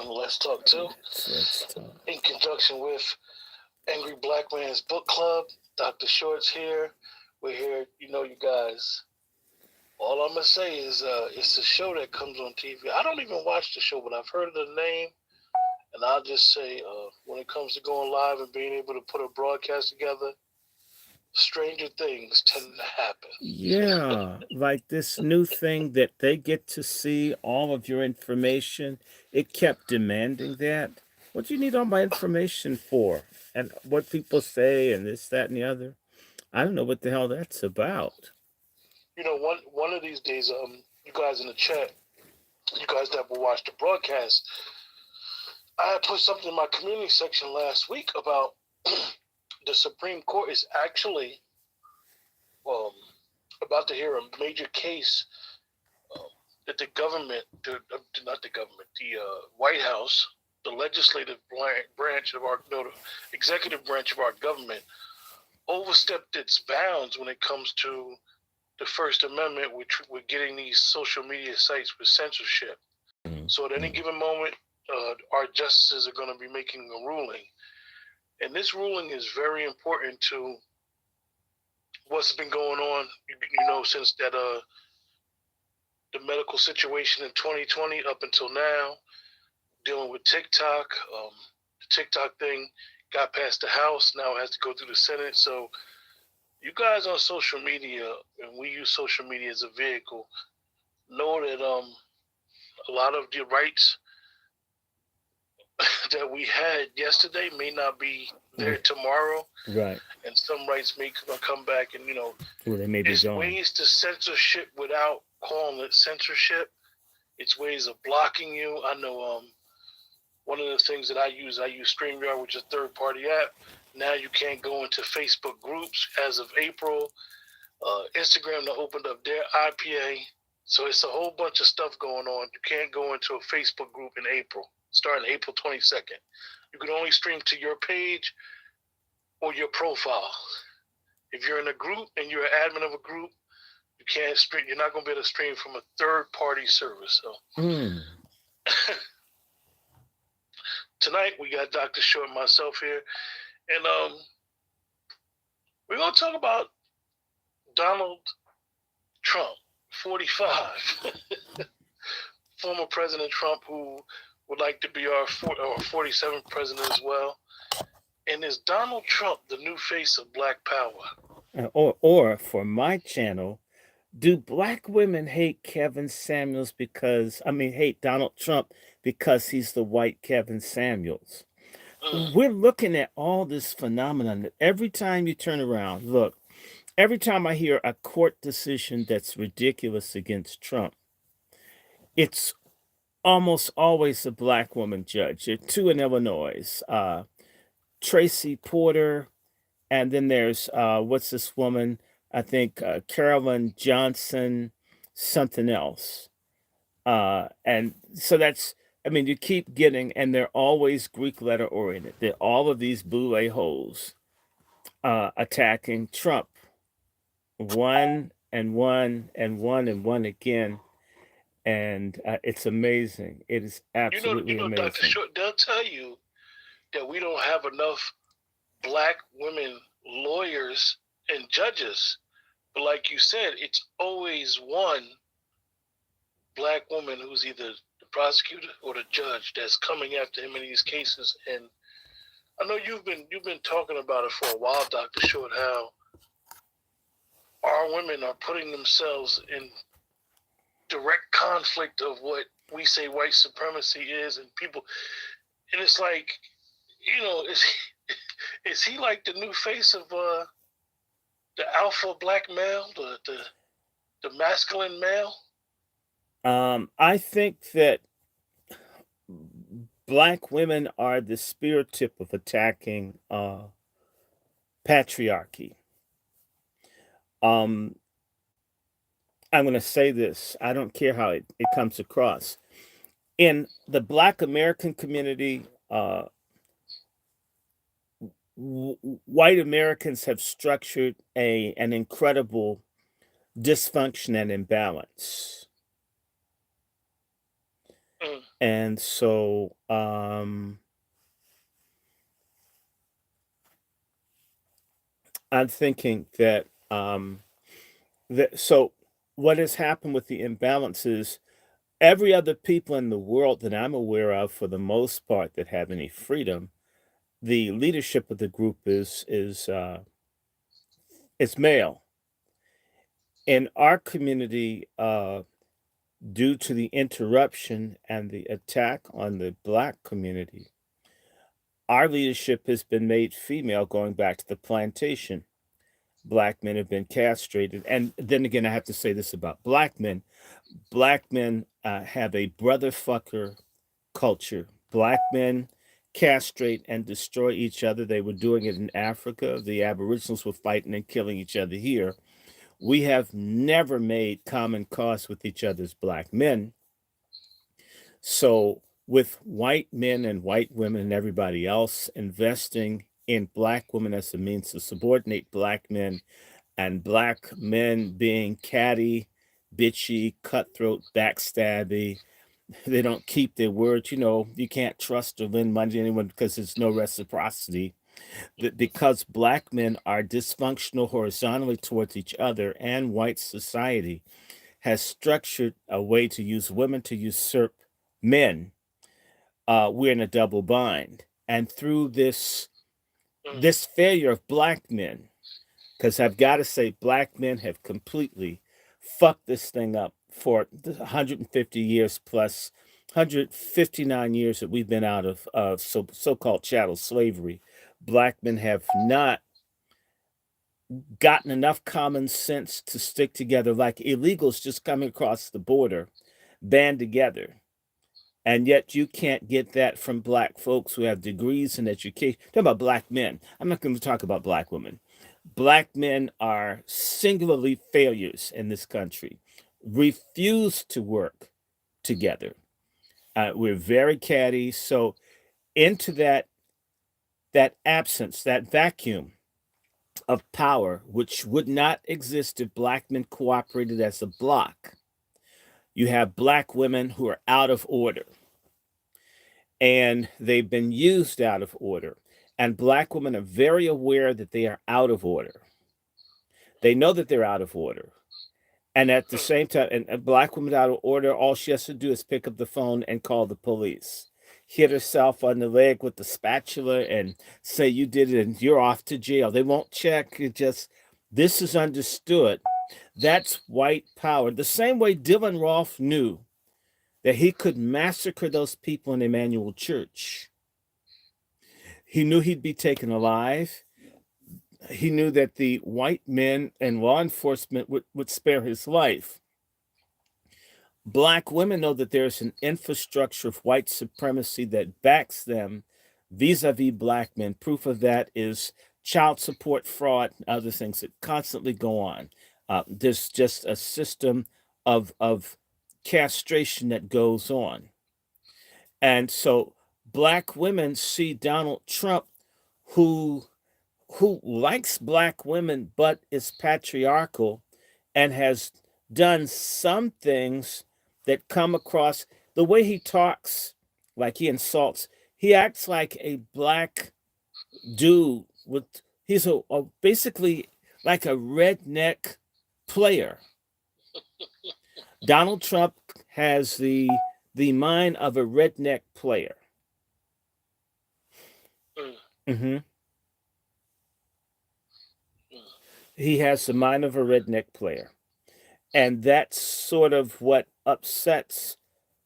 Let's Talk Too, Let's talk. in conjunction with Angry Black Man's Book Club. Dr. Short's here. We're here, you guys. All I'm gonna say is, it's a show that comes on TV. I don't even watch the show, but I've heard of the name, and I'll just say, when it comes to going live and being able to put a broadcast together, stranger things tend to happen. Yeah, like this new thing that they get to see all of your information. It kept demanding that. What do you need all my information for? And what people say and this, that, and the other. I don't know what the hell that's about. One of these days, you guys in the chat, you guys that will watch the broadcast, I had put something in my community section last week about the Supreme Court is actually um, about to hear a major case that the government, not the government, the White House, the legislative branch of our, no, the executive branch of our government, overstepped its bounds when it comes to the First Amendment, which we're getting these social media sites with censorship. So at any given moment, our justices are going to be making a ruling. And this ruling is very important to what's been going on, since that the medical situation in 2020 up until now, dealing with TikTok. The TikTok thing got past the House, now it has to go through the Senate. So you guys on social media, and we use social media as a vehicle, know that a lot of the rights that we had yesterday may not be there tomorrow. Right. And some rights may come back, and Well, they may be there's gone. ways to censorship without calling it censorship. It's ways of blocking you. I know one of the things that I use StreamYard, which is a third-party app. Now you can't go into Facebook groups as of April. Instagram they opened up their IPA. So it's a whole bunch of stuff going on. You can't go into a Facebook group in April, starting April 22nd. You can only stream to your page or your profile. If you're in a group and you're an admin of a group, you can't stream. You're not going to be able to stream from a third-party service. So tonight we got Dr. Short and myself here, and we're going to talk about Donald Trump, 45, former President Trump, who would like to be our 47th president as well. And is Donald Trump the new face of Black Power? Or for my channel, do black women hate Kevin Samuels hate Donald Trump because he's the white Kevin Samuels? We're looking at all this phenomenon that every time you turn around, look, every time I hear a court decision that's ridiculous against Trump, it's almost always a black woman judge. There are two in Illinois, Tracy Porter, and then there's, what's this woman? I think Carolyn Johnson, something else. And so you keep getting, and they're always Greek letter oriented. They're all of these boule holes attacking Trump. One and one and one and one again. And it's amazing. It is absolutely amazing. Dr. Short, they'll tell you that we don't have enough black women lawyers and judges. But like you said, it's always one black woman who's either the prosecutor or the judge that's coming after him in these cases. And I know you've been talking about it for a while, Dr. Short, how our women are putting themselves in direct conflict of what we say white supremacy is, and people, and it's like, is he like the new face of the alpha black male, the masculine male? I think that black women are the spear tip of attacking patriarchy. I'm going to say this. I don't care how it comes across. In the Black American community, white Americans have structured an incredible dysfunction and imbalance. And so I'm thinking that so what has happened with the imbalances, every other people in the world that I'm aware of, for the most part, that have any freedom, the leadership of the group is male. In our community, due to the interruption and the attack on the black community, our leadership has been made female going back to the plantation. Black men have been castrated. And then again, I have to say this about black men. Black men have a brother fucker culture. Black men castrate and destroy each other. They were doing it in Africa. The Aboriginals were fighting and killing each other here. We have never made common cause with each other as black men. So, with white men and white women and everybody else investing in black women as a means to subordinate black men, and black men being catty, bitchy, cutthroat, backstabby, they don't keep their words. You can't trust or lend money to anyone because there's no reciprocity. Because black men are dysfunctional horizontally towards each other, and white society has structured a way to use women to usurp men, we're in a double bind. And through Mm. this failure of black men, because I've got to say, black men have completely fucked this thing up for the 150 years plus 159 years that we've been out of so-called chattel slavery. Black men have not gotten enough common sense to stick together, like illegals just coming across the border, band together. And yet you can't get that from black folks who have degrees in education. Talk about black men. I'm not going to talk about black women. Black men are singularly failures in this country, refuse to work together. We're very catty. So into that absence, that vacuum of power, which would not exist if black men cooperated as a block, you have black women who are out of order, and they've been used out of order. And black women are very aware that they are out of order. They know that they're out of order. And at the Mm. same time, and a black woman out of order, all she has to do is pick up the phone and call the police. Hit herself on the leg with the spatula and say you did it and you're off to jail. They won't check. It just, this is understood. That's white power. The same way Dylan Rolfe knew that he could massacre those people in Emmanuel Church. He knew he'd be taken alive. He knew that the white men and law enforcement would spare his life. Black women know that there's an infrastructure of white supremacy that backs them vis-a-vis black men. Proof of that is child support fraud and other things that constantly go on. There's just a system of castration that goes on. And so black women see Donald Trump, who likes black women but is patriarchal and has done some things that come across the way he talks, like he insults. He acts like a black dude with he's a basically like a redneck player. Donald Trump has the mind of a redneck player. Mm. Hmm. Mm. He has the mind of a redneck player. And that's sort of what upsets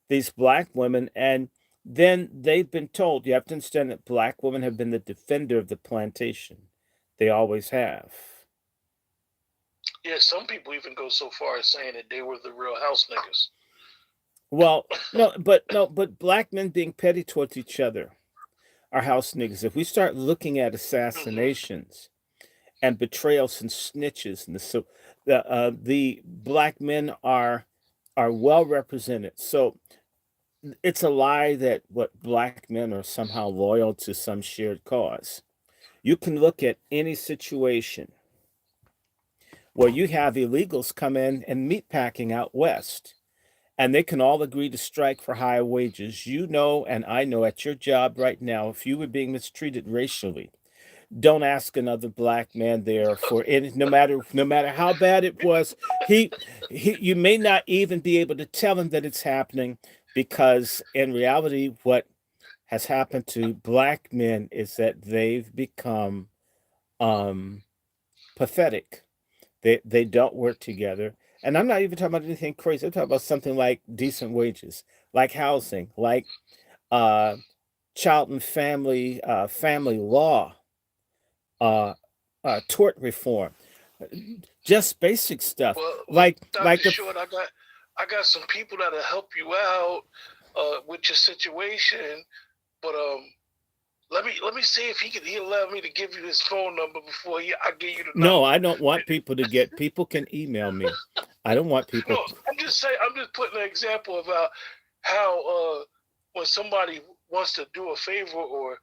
these black women. And then they've been told, you have to understand that black women have been the defender of the plantation. They always have. Yeah, some people even go so far as saying that they were the real house niggas. Well, no, but black men being petty towards each other are house niggas. If we start looking at Hmm. assassinations and betrayals and snitches, and so the black men are well represented. So it's a lie that what black men are somehow loyal to some shared cause. You can look at any situation where you have illegals come in and meat packing out west, and they can all agree to strike for higher wages. You know, and I know at your job right now, if you were being mistreated racially, don't ask another black man there for any, no matter how bad it was. He, you may not even be able to tell him that it's happening, because in reality, what has happened to black men is that they've become um, pathetic. They don't work together. And I'm not even talking about anything crazy. I'm talking about something like decent wages, like housing, like uh, child and family law, uh, tort reform, just basic stuff. Well, Like Doctor the Short, I got some people that'll help you out with your situation, but let me see if he'll allow me to give you his phone number before I give you the no, number. I don't want people to get. People can email me. I don't want No, people. I'm just saying. I'm just putting an example of how when somebody wants to do a favor or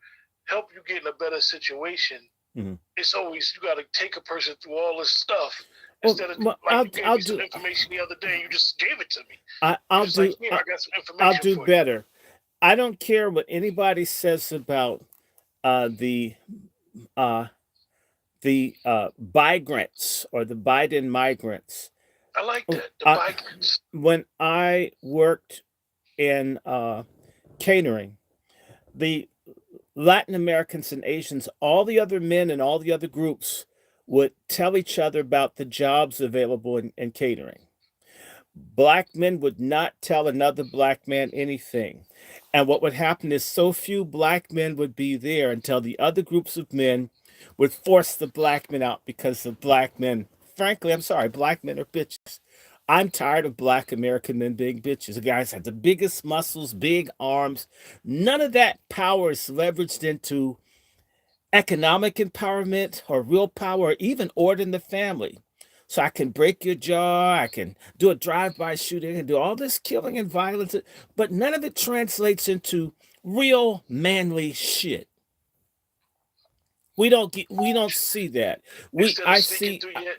help you get in a better situation, Mhm. it's always you got to take a person through all this stuff Well, instead of well, like you gave I'll me some do. information the other day and you just gave it to me. You're I'll just like, do. here, I got some I'll information do for you. better. I don't care what anybody says about uh, the uh, the migrants or the Biden migrants. I like that. The Uh, migrants. when I worked in catering, the Latin Americans and Asians, all the other men and all the other groups would tell each other about the jobs available in catering. Black men would not tell another black man anything. And what would happen is so few black men would be there until the other groups of men would force the black men out, because the black men, frankly, I'm sorry, black men are bitches. I'm tired of black American men being bitches. The guys have the biggest muscles, big arms. None of that power is leveraged into economic empowerment or real power or even order in the family. So I can break your jaw, I can do a drive-by shooting and do all this killing and violence, but none of it translates into real manly shit. We don't see that. We Instead of I sneaking see through your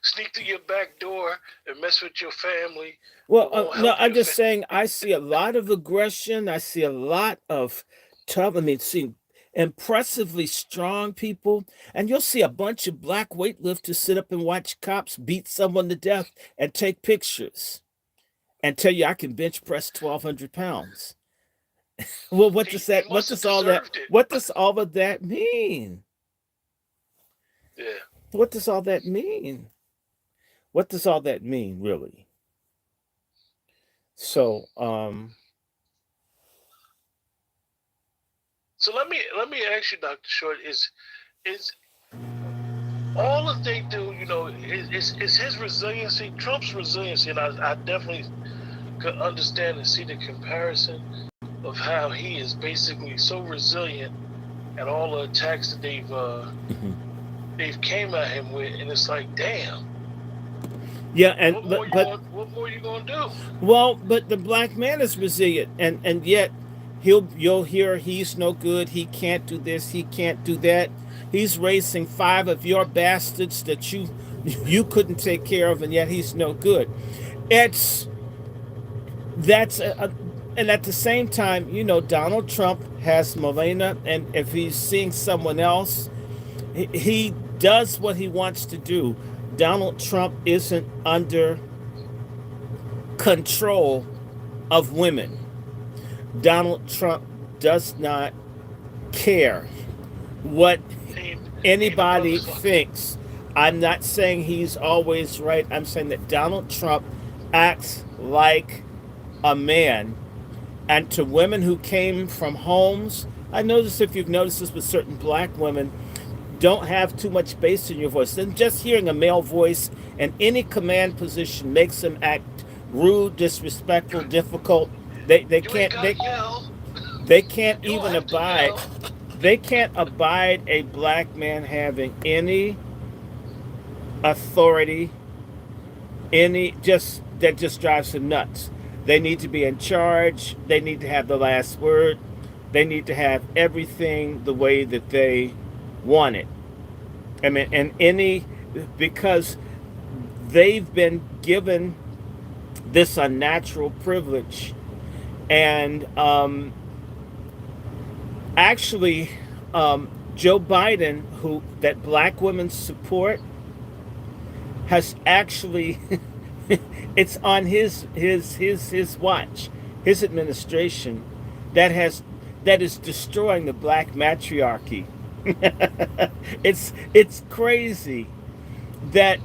sneak through your back door and mess with your family, Well, or won't no, help I'm your just saying I see a lot of aggression. I see a lot of tough. I mean, see impressively strong people, and you'll see a bunch of black weightlifters sit up and watch cops beat someone to death and take pictures and tell you I can bench press 1,200 pounds. Well, what does He that? What must have does all that? deserved it. What does all of that mean? Yeah. What does all that mean? What does all that mean, really? So, So let me ask you, Doctor Short, is all that they do, is his resiliency, Trump's resiliency, and I definitely could understand and see the comparison of how he is basically so resilient at all the attacks that they've came at him with, and it's like, damn, yeah, and what more but what more you gonna do? well, but the black man is resilient, and yet you'll hear he's no good. He can't do this. He can't do that. He's raising five of your bastards that you couldn't take care of, and yet he's no good. It's that's and at the same time, Donald Trump has Melania, and if he's seeing someone else, he does what he wants to do. Donald Trump isn't under control of women. Donald Trump does not care what Ain't a anybody motherfucker. thinks. I'm not saying he's always right. I'm saying that Donald Trump acts like a man. And to women who came from homes, I notice, if you've noticed this with certain black women, don't have too much bass in your voice. Then just hearing a male voice in any command position makes them act rude, disrespectful, difficult. They You ain't can't gotta yell. they can't You don't even have to abide yell. they can't abide a black man having any authority, any just that just drives them nuts. They need to be in charge. They need to have the last word. They need to have everything the way that they want it. I mean, and any because they've been given this unnatural privilege. And actually, Joe Biden, who that black women support, has actually it's on his watch, his administration, that has that is destroying the black matriarchy. It's crazy that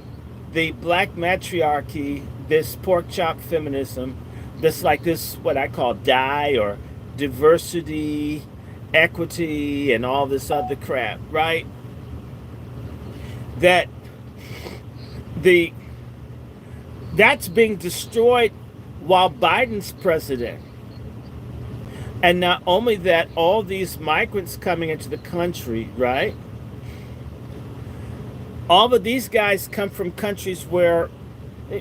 the black matriarchy, this pork chop feminism, this like this what I call die or diversity, equity, and all this other crap, right? That the that's being destroyed while Biden's president. And not only that, all these migrants coming into the country, right? All of these guys come from countries where,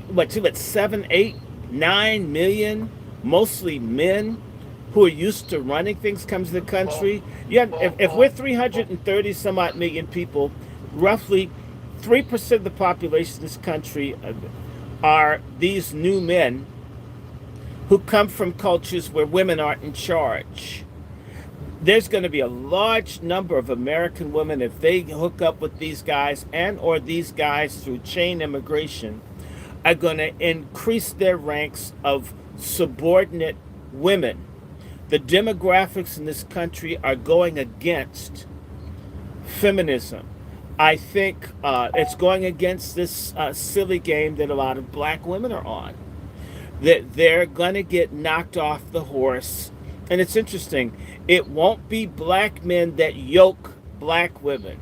what, 7, 8, 9 million, mostly men who are used to running things, comes to the Well, country. Yeah, well, if we're well, well, 330 some odd million people, roughly 3% of the population of this country are these new men who come from cultures where women aren't in charge. There's going to be a large number of American women, if they hook up with these guys and or these guys through chain immigration, are going to increase their ranks of subordinate women. The demographics in this country are going against feminism. I think it's going against this silly game that a lot of black women are on, that they're going to get knocked off the horse. And it's interesting, it won't be black men that yoke black women.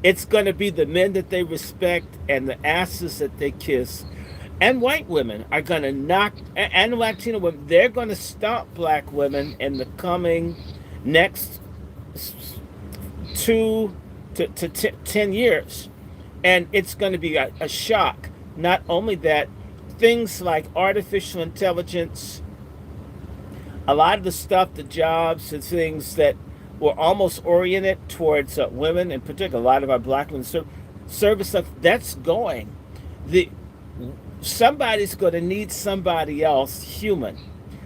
It's going to be the men that they respect and the asses that they kiss. And white women are going to knock, and Latino women, they're going to stomp black women in the coming next 2 to 10 years. And it's going to be a shock. Not only that, things like artificial intelligence, a lot of the stuff, the jobs and things that were almost oriented towards women, in particular, a lot of our black women service stuff, that's going. The Somebody's going to need somebody else human.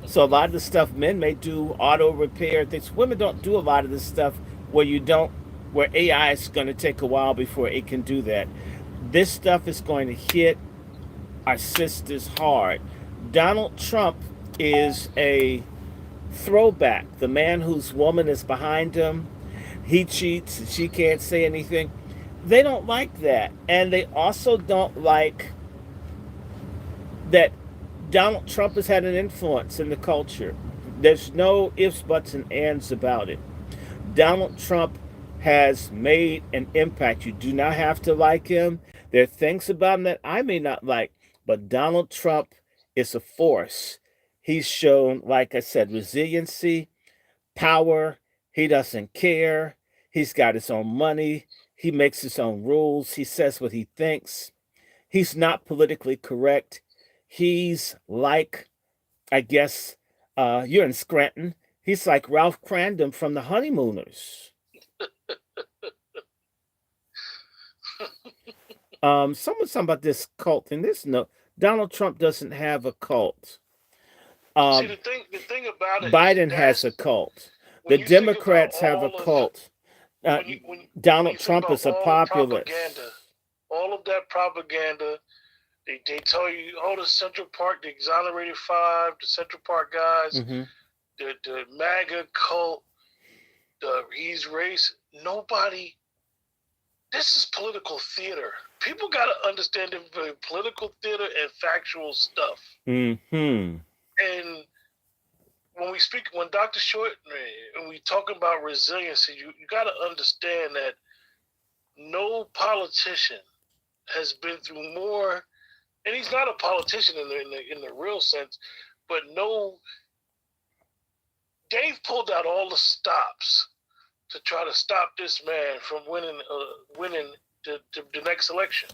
So a lot of the stuff men may do, auto repair things, women don't do a lot of this stuff where you don't, where AI is going to take a while before it can do that. This stuff is going to hit our sisters hard. Donald Trump is a throwback. The man whose woman is behind him, he cheats and she can't say anything. They don't like that. And they also don't like that Donald Trump has had an influence in the culture. There's no ifs, buts, and ands about it. Donald Trump has made an impact. You do not have to like him. There are things about him that I may not like, but Donald Trump is a force. He's shown, like I said, resiliency, power. He doesn't care. He's got his own money. He makes his own rules. He says what he thinks. He's not politically correct. He's like, I guess, you're in Scranton. He's like Ralph Crandom from the Honeymooners. Someone's talking about this cult thing. This no, Donald Trump doesn't have a cult. see, Um, the thing about it is Biden has a that's cult. when The you think about Democrats have a all of cult. Uh, when Donald you think Trump about is a all the propaganda, populist. all of that propaganda, they tell you, oh, the Central Park, the exonerated five, the Central Park guys, Hmm. the MAGA cult, he's race. Nobody. This is political theater. People got to understand the political theater and factual stuff. Hmm. And when Dr. Short, and we talking about resiliency, you got to understand that no politician has been through more, and he's not a politician in the real sense, but no, they've pulled out all the stops to try to stop this man from winning the next election.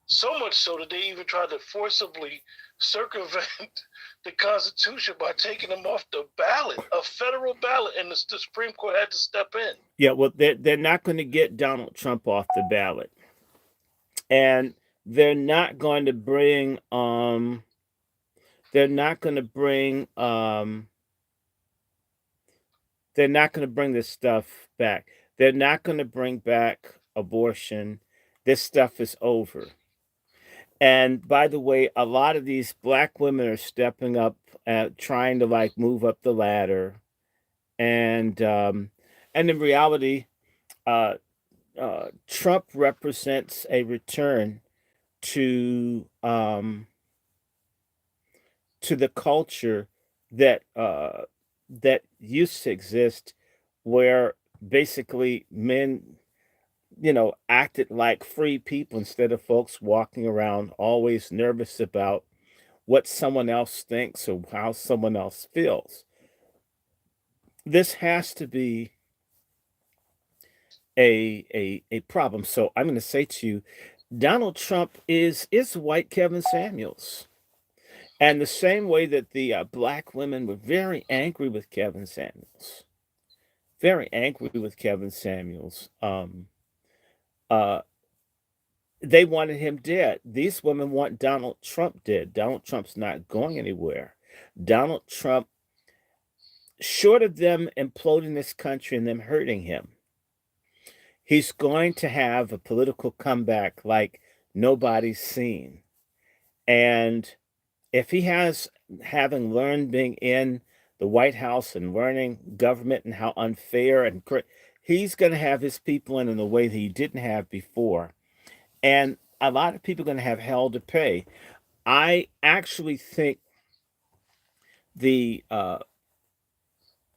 So much so that they even tried to forcibly circumvent the Constitution by taking him off the ballot, a federal ballot, and the Supreme Court had to step in. Yeah, well, they're not going to get Donald Trump off the ballot, and they're not going to bring They're not going to bring they're not going to bring this stuff back. They're not going to bring back abortion. This stuff is over. And by the way, a lot of these black women are stepping up, trying to like move up the ladder, and in reality, uh, Trump represents a return to the culture that that used to exist, where basically men, acted like free people instead of folks walking around always nervous about what someone else thinks or how someone else feels. This has to be a problem. So I'm going to say to you, Donald Trump is white Kevin Samuels, and the same way that the black women were very angry with Kevin Samuels, very angry with Kevin Samuels. Uh, they wanted him dead. These women want Donald Trump dead. Donald Trump's not going anywhere. Donald Trump, short of them imploding this country and them hurting him, he's going to have a political comeback like nobody's seen. And if he has, having learned being in the White House and learning government and how unfair and he's going to have his people in a way that he didn't have before. And a lot of people are going to have hell to pay. I actually think the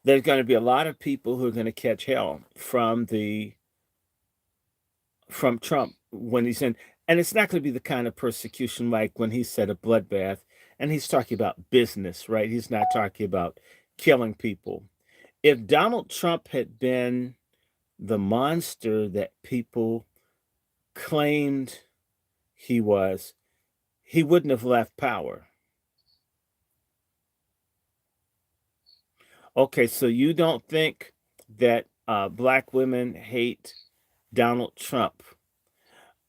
there's going to be a lot of people who are going to catch hell from Trump when he's in, and it's not going to be the kind of persecution like when he said a bloodbath, and he's talking about business, right? He's not talking about killing people. If Donald Trump had been the monster that people claimed he was, he wouldn't have left power. Okay, so you don't think that black women hate Donald Trump,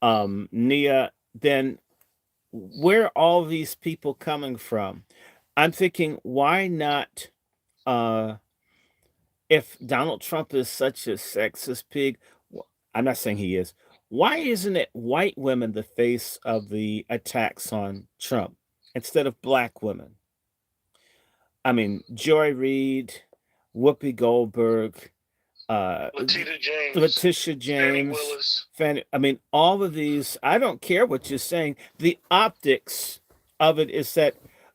Nia? Then where are all these people coming from? I'm thinking, why not? Uh, if Donald Trump is such a sexist pig, I'm not saying he is. Why isn't it white women the face of the attacks on Trump instead of black women? I mean, Joy Reid, Whoopi Goldberg, uh, Latita James, Letitia Fannie James, Willis. Fanny. I mean, all of these. I don't care what you're saying. The optics of it is that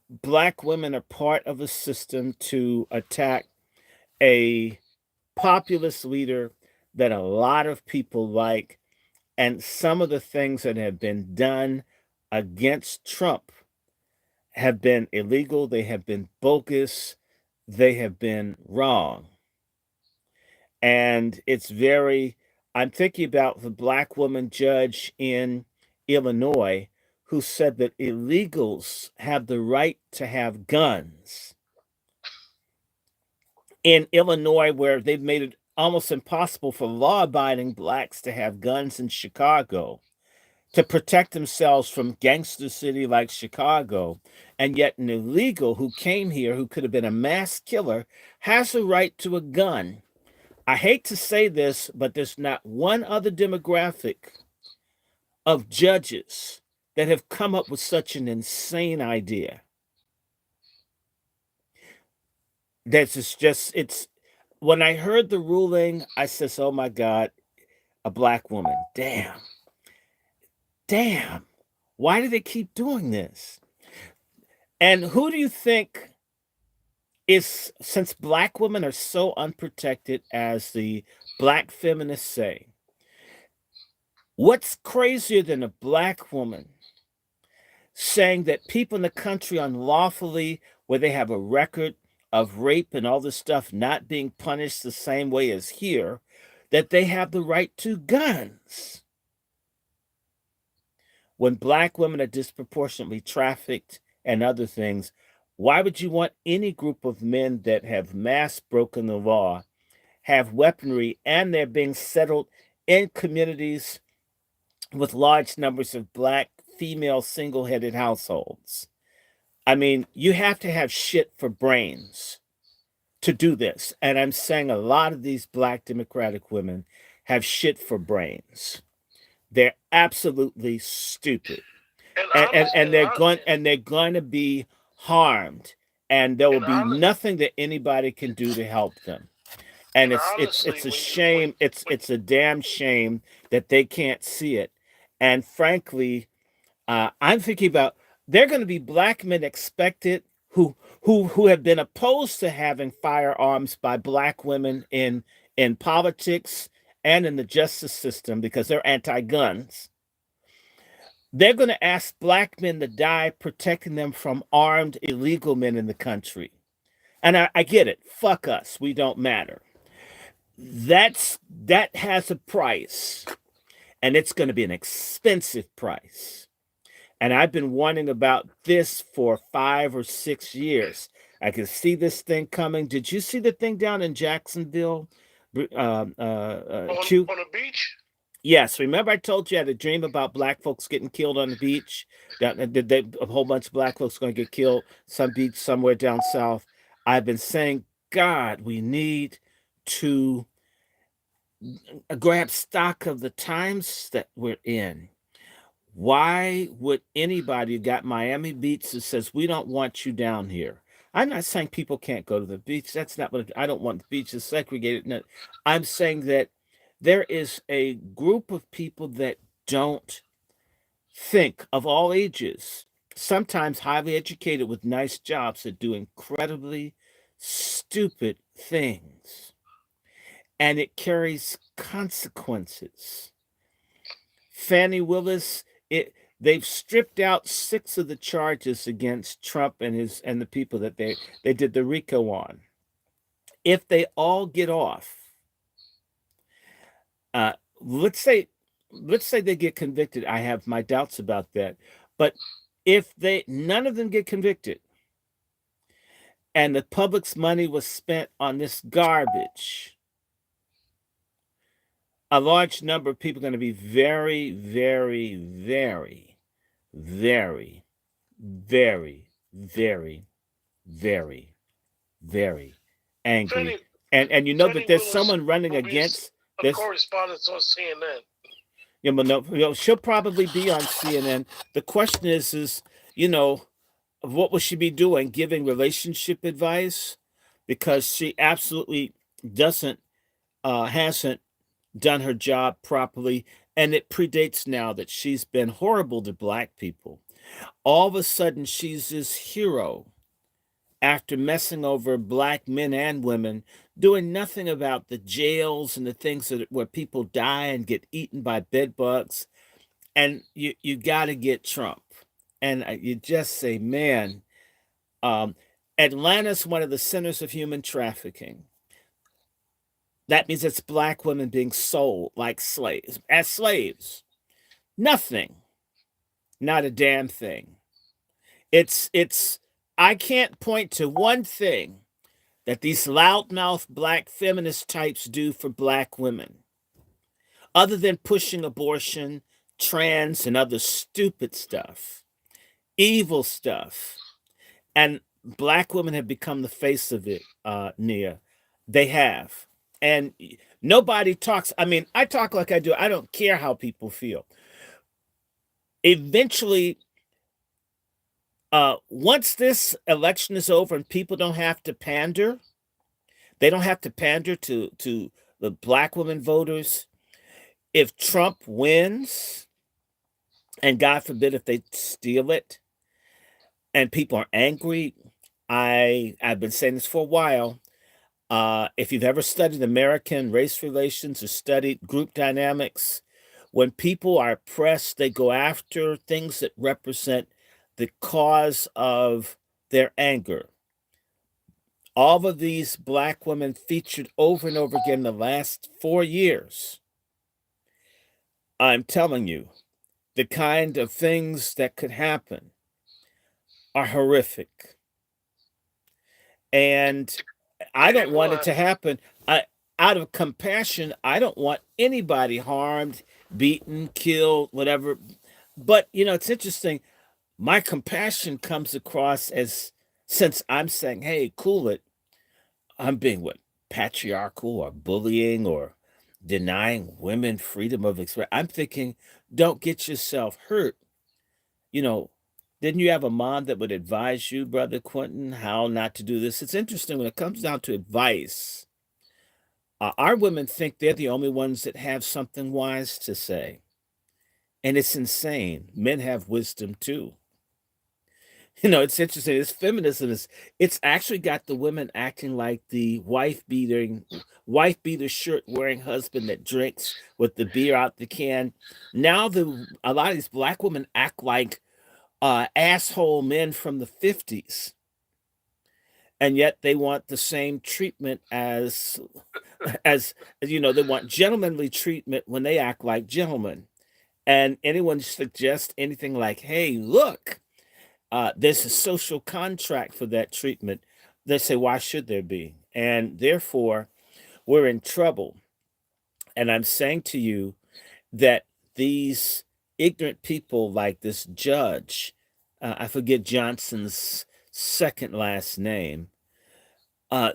black women are part of a system to attack a populist leader that a lot of people like, and some of the things that have been done against Trump have been illegal, they have been bogus, they have been wrong. And it's very, I'm thinking about the black woman judge in Illinois who said that illegals have the right to have guns. In Illinois, where they've made it almost impossible for law abiding blacks to have guns in Chicago to protect themselves from gangster city like Chicago. And yet, an illegal who came here, who could have been a mass killer, has a right to a gun. I hate to say this, but there's not one other demographic of judges that have come up with such an insane idea. That's just, it's, when I heard the ruling, I says, oh my God, a black woman. Damn. Damn. Why do they keep doing this? And who do you think is, since black women are so unprotected, as the black feminists say, what's crazier than a black woman saying that people in the country unlawfully, where they have a record of rape and all this stuff, not being punished the same way as here, that they have the right to guns? When black women are disproportionately trafficked and other things, why would you want any group of men that have mass broken the law, have weaponry, and they're being settled in communities with large numbers of black female single-headed households? I mean, you have to have shit for brains to do this. And I'm saying a lot of these black Democratic women have shit for brains. They're absolutely stupid. And they're going to be harmed, and there will and be honest, nothing that anybody can do to help them. And and it's honestly, a shame. It's a damn shame that they can't see it. And frankly, I'm thinking about, there are going to be black men expected who have been opposed to having firearms by black women in politics and in the justice system because they're anti-guns. They're going to ask black men to die protecting them from armed illegal men in the country. And I get it. Fuck us. We don't matter. That has a price, and it's going to be an expensive price. And I've been warning about this for 5 or 6 years. I can see this thing coming. Did you see the thing down in Jacksonville? Q? on the beach. Yes. Remember, I told you I had a dream about black folks getting killed on the beach. A whole bunch of black folks going to get killed some beach somewhere down south. I've been saying, God, we need to grab stock of the times that we're in. Why would anybody who got Miami Beach that says we don't want you down here? I'm not saying people can't go to the beach. That's not what I don't want the beaches segregated. No, I'm saying that there is a group of people that don't think, of all ages, sometimes highly educated with nice jobs, that do incredibly stupid things. And it carries consequences. Fannie Willis, they've stripped out 6 of the charges against Trump and the people that they did the RICO on. If they all get off, uh, let's say they get convicted. I have my doubts about that, but if none of them get convicted, and the public's money was spent on this garbage, a large number of people are going to be very, very, very, very, very, very, very, very angry. Fannie, And you know that Fannie there's Willis someone running will be against a this. correspondent on CNN. You know, she'll probably be on CNN. The question is, what will she be doing? Giving relationship advice? Because she absolutely doesn't, hasn't done her job properly. And it predates now that she's been horrible to black people. All of a sudden, she's this hero after messing over black men and women, doing nothing about the jails and the things where people die and get eaten by bed bugs. And you got to get Trump. And you just say, man, um, Atlanta's one of the centers of human trafficking. That means it's black women being sold like slaves, as slaves. Nothing, not a damn thing. It's I can't point to one thing that these loudmouth black feminist types do for black women, other than pushing abortion, trans, and other stupid stuff, evil stuff. And black women have become the face of it, Nia. They have. And nobody talks. I mean, I talk like I do. I don't care how people feel. Eventually, once this election is over and people don't have to pander, they don't have to pander to the black women voters. If Trump wins, and God forbid if they steal it, and people are angry, I've been saying this for a while. If you've ever studied American race relations or studied group dynamics, when people are oppressed, they go after things that represent the cause of their anger. All of these black women featured over and over again in the last 4 years. I'm telling you, the kind of things that could happen are horrific. And I don't want it to happen. Out of compassion, I don't want anybody harmed, beaten, killed, whatever. But, it's interesting. my compassion comes across as, since I'm saying, hey, cool it, I'm being what, patriarchal or bullying or denying women freedom of expression. I'm thinking, don't get yourself hurt. You know, didn't you have a mom that would advise you, Brother Quentin, how not to do this? It's interesting when it comes down to advice. Our women think they're the only ones that have something wise to say. And it's insane. Men have wisdom too. It's interesting. This feminism it's actually got the women acting like the wife beater shirt wearing husband that drinks with the beer out the can. Now a lot of these black women act like asshole men from the 50s, and yet they want the same treatment as they want gentlemanly treatment when they act like gentlemen. And anyone suggests anything like, hey, look, there's a social contract for that treatment, they say, why should there be? And therefore, we're in trouble. And I'm saying to you that these ignorant people, like this judge, I forget Johnson's second last name,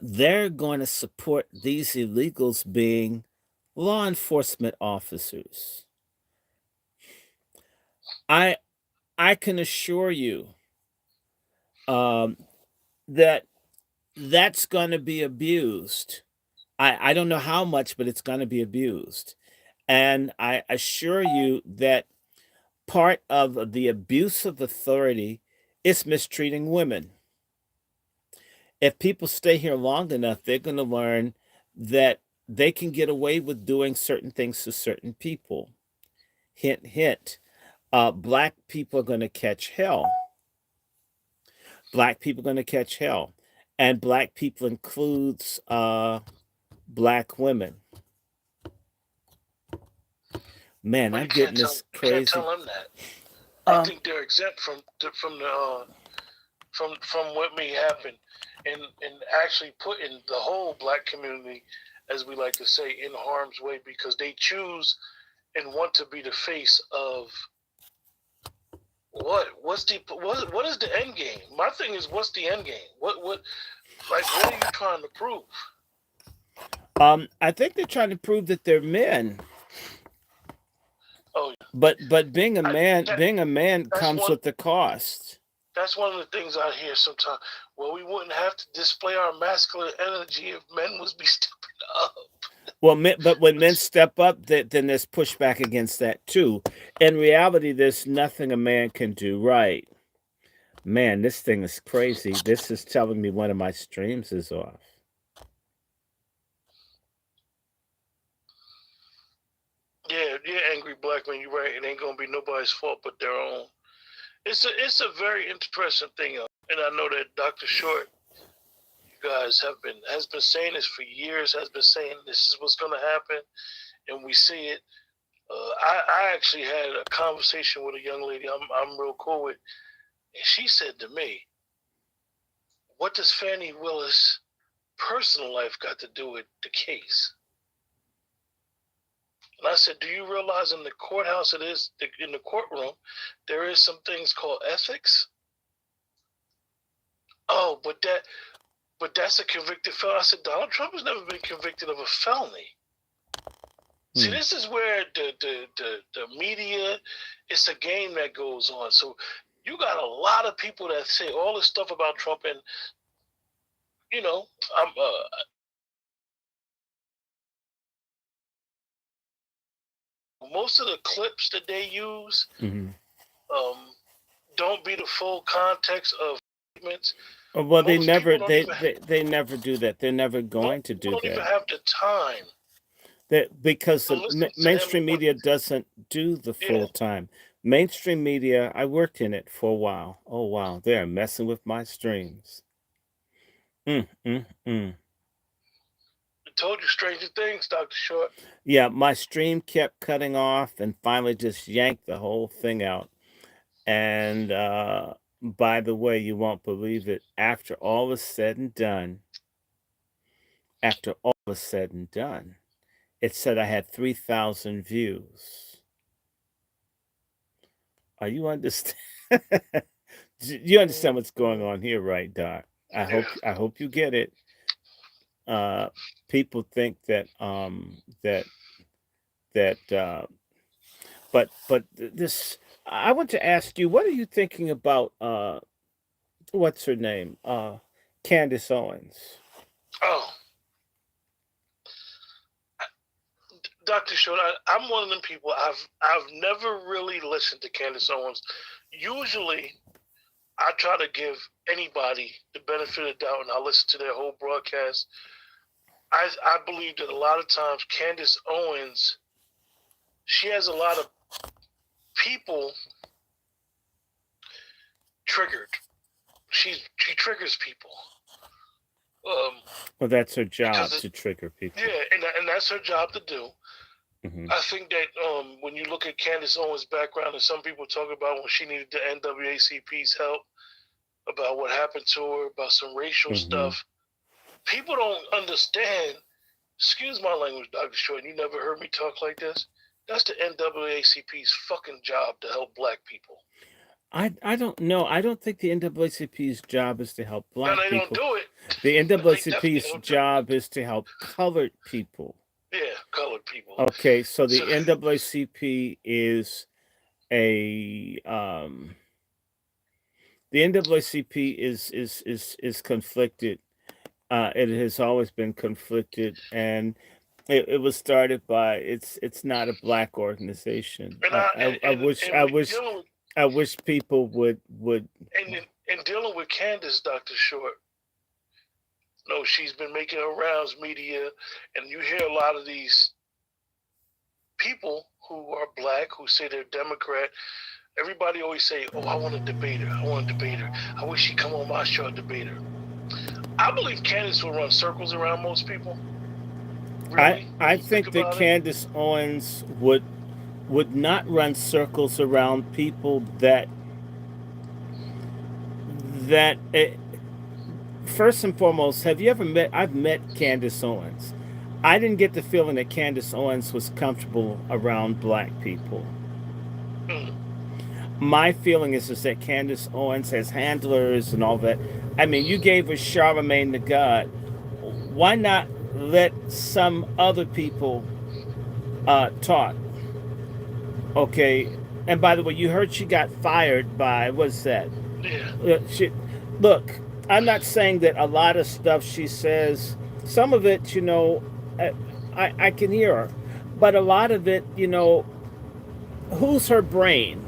they're going to support these illegals being law enforcement officers. I I can assure you um, that that's going to be abused. I don't know how much, but it's going to be abused. And I assure you that part of the abuse of authority is mistreating women. If people stay here long enough, they're going to learn that they can get away with doing certain things to certain people. Hint, hint. Black people are going to catch hell. Black people are going to catch hell. And black people includes black women. Man, Well, I'm getting this you can't crazy. tell them that. I Um, think they're exempt from what may happen, and actually putting the whole black community, as we like to say, in harm's way because they choose and want to be the face of what is the end game? My thing is, what's the end game? What are you trying to prove? I think they're trying to prove that they're men. Oh, But being a I, man, that, being a man that's comes one with the cost. that's one of the things I hear sometimes. Well, we wouldn't have to display our masculine energy if men was be stepping up. Well, but when men step up, then there's pushback against that too. In reality, there's nothing a man can do right. Man, this thing is crazy. This is telling me one of my streams is off. Yeah, angry black man. You're right. It ain't gonna be nobody's fault but their own. It's a very interesting thing, and I know that Dr. Short, you guys has been saying this for years. Has been saying this is what's gonna happen, and we see it. I actually had a conversation with a young lady I'm real cool with, and she said to me, "What does Fannie Willis' personal life got to do with the case?" And I said, "Do you realize in the courthouse in the courtroom, there is some things called ethics?" Oh, but that's a convicted felon. I said, Donald Trump has never been convicted of a felony. See, this is where the media, it's a game that goes on. So you got a lot of people that say all this stuff about Trump, and you know, I'm most of the clips that they use Mm-hmm. um, don't be the full context of statements. Well, they Most never people don't they, even they they never do that. They're never most going to people do don't even that. have the time That because to the listen to him. mainstream media doesn't do the Yeah, full time. Mainstream media, I worked in it for a while. Oh wow, they're messing with my streams. Mm, mm, mm. I told you stranger things, Dr. Short. Yeah, my stream kept cutting off and finally just yanked the whole thing out. And by the way, you won't believe it. After all was said and done, it said I had 3,000 views. Are you understand? You understand what's going on here, right, Doc? Yeah. I hope you get it. Uh, People think that that but this I want to ask you, what are you thinking about what's her name? Candace Owens. Oh, Dr. Short, I'm one of them people. I've never really listened to Candace Owens. Usually, I try to give anybody the benefit of the doubt, and I listen to their whole broadcast. I believe that a lot of times Candace Owens, she has a lot of people triggered. She triggers people. Well, that's her job Because to trigger people. yeah, and that's her job to do. Hmm. I think that when you look at Candace Owens' background, and some people talk about when she needed the NAACP's help, about what happened to her, about some racial stuff, people don't understand. Excuse my language, Dr. Short. You never heard me talk like this. That's the NAACP's fucking job to help black people. I don't know. I don't think the NAACP's job is to help Now black they don't people. do it. The They definitely NAACP's don't do it. job is to help colored people. Yeah, colored people. Okay, so the So NAACP is a the NAACP is conflicted. It has always been conflicted, and it was started by it's not a black organization. and I and we dealing with I wish people would. and dealing with Candace, Dr. Short. No, she's been making her rounds media, and you hear a lot of these people who are black who say they're Democrat. Everybody always say, "Oh, I want a debater. I want a debater. I wish she'd come on my show, debater." I believe Candace will run circles around most people. Really? I think that Candace Owens would not run circles around people that first and foremost, have you ever met? I've met Candace Owens. I didn't get the feeling that Candace Owens was comfortable around black people. My feeling is that Candace Owens has handlers and all that. I mean, you gave her Charlemagne the God. Why not let some other people talk? Okay. And by the way, you heard she got fired by, what's that? Yeah. Look, I'm not saying that a lot of stuff she says, some of it, I can hear her. But a lot of it, who's her brain?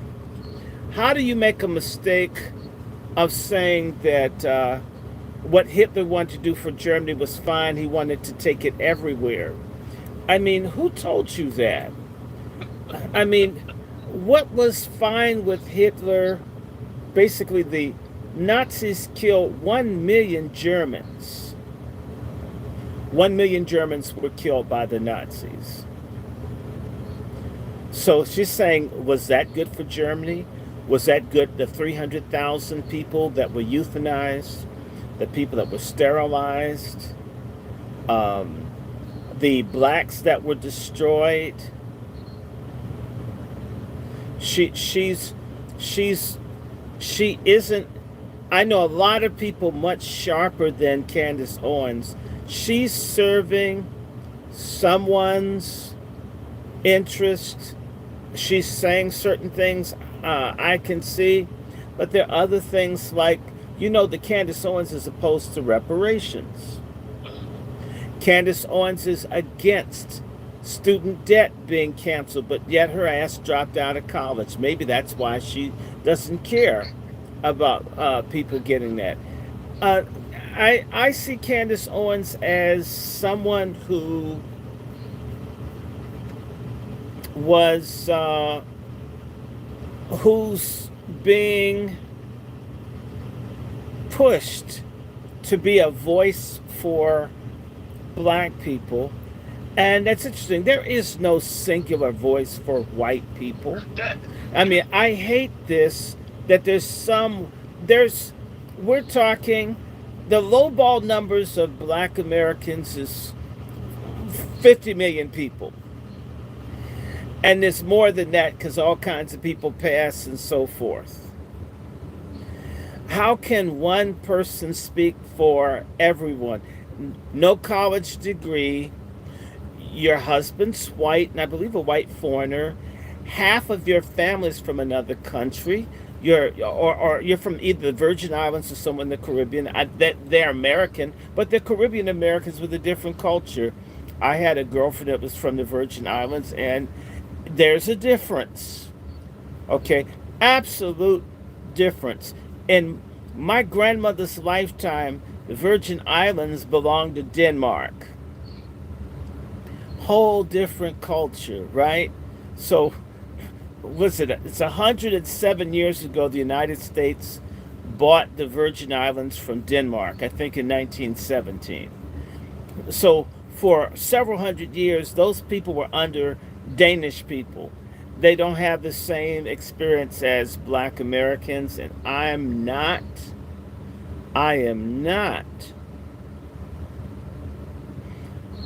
How do you make a mistake of saying that what Hitler wanted to do for Germany was fine? He wanted to take it everywhere. I mean, who told you that? I mean, what was fine with Hitler? Basically, the Nazis killed 1 million Germans. 1 million Germans were killed by the Nazis. So she's saying, was that good for Germany? Was that good? The 300,000 people that were euthanized, the people that were sterilized, the blacks that were destroyed. She isn't. I know a lot of people much sharper than Candace Owens. She's serving someone's interest. She's saying certain things I can see, but there are other things like, the Candace Owens is opposed to reparations. Candace Owens is against student debt being canceled, but yet her ass dropped out of college. Maybe that's why she doesn't care about people getting that. I see Candace Owens as someone who was who's being pushed to be a voice for black people. And that's interesting. There is no singular voice for white people. I mean, I hate this, that we're talking, the lowball numbers of black Americans is 50 million people. And there's more than that because all kinds of people pass and so forth. How can one person speak for everyone? No college degree, your husband's white, and I believe a white foreigner. Half of your family's from another country. Or you're from either the Virgin Islands or somewhere in the Caribbean. They're American, but they're Caribbean Americans with a different culture. I had a girlfriend that was from the Virgin Islands, and there's a difference. Okay, absolute difference. In my grandmother's lifetime, the Virgin Islands belonged to Denmark. Whole different culture, right? So, listen, it's 107 years ago the United States bought the Virgin Islands from Denmark, I think in 1917. So, for several hundred years, those people were under Danish people. They don't have the same experience as black Americans, and I am not I'm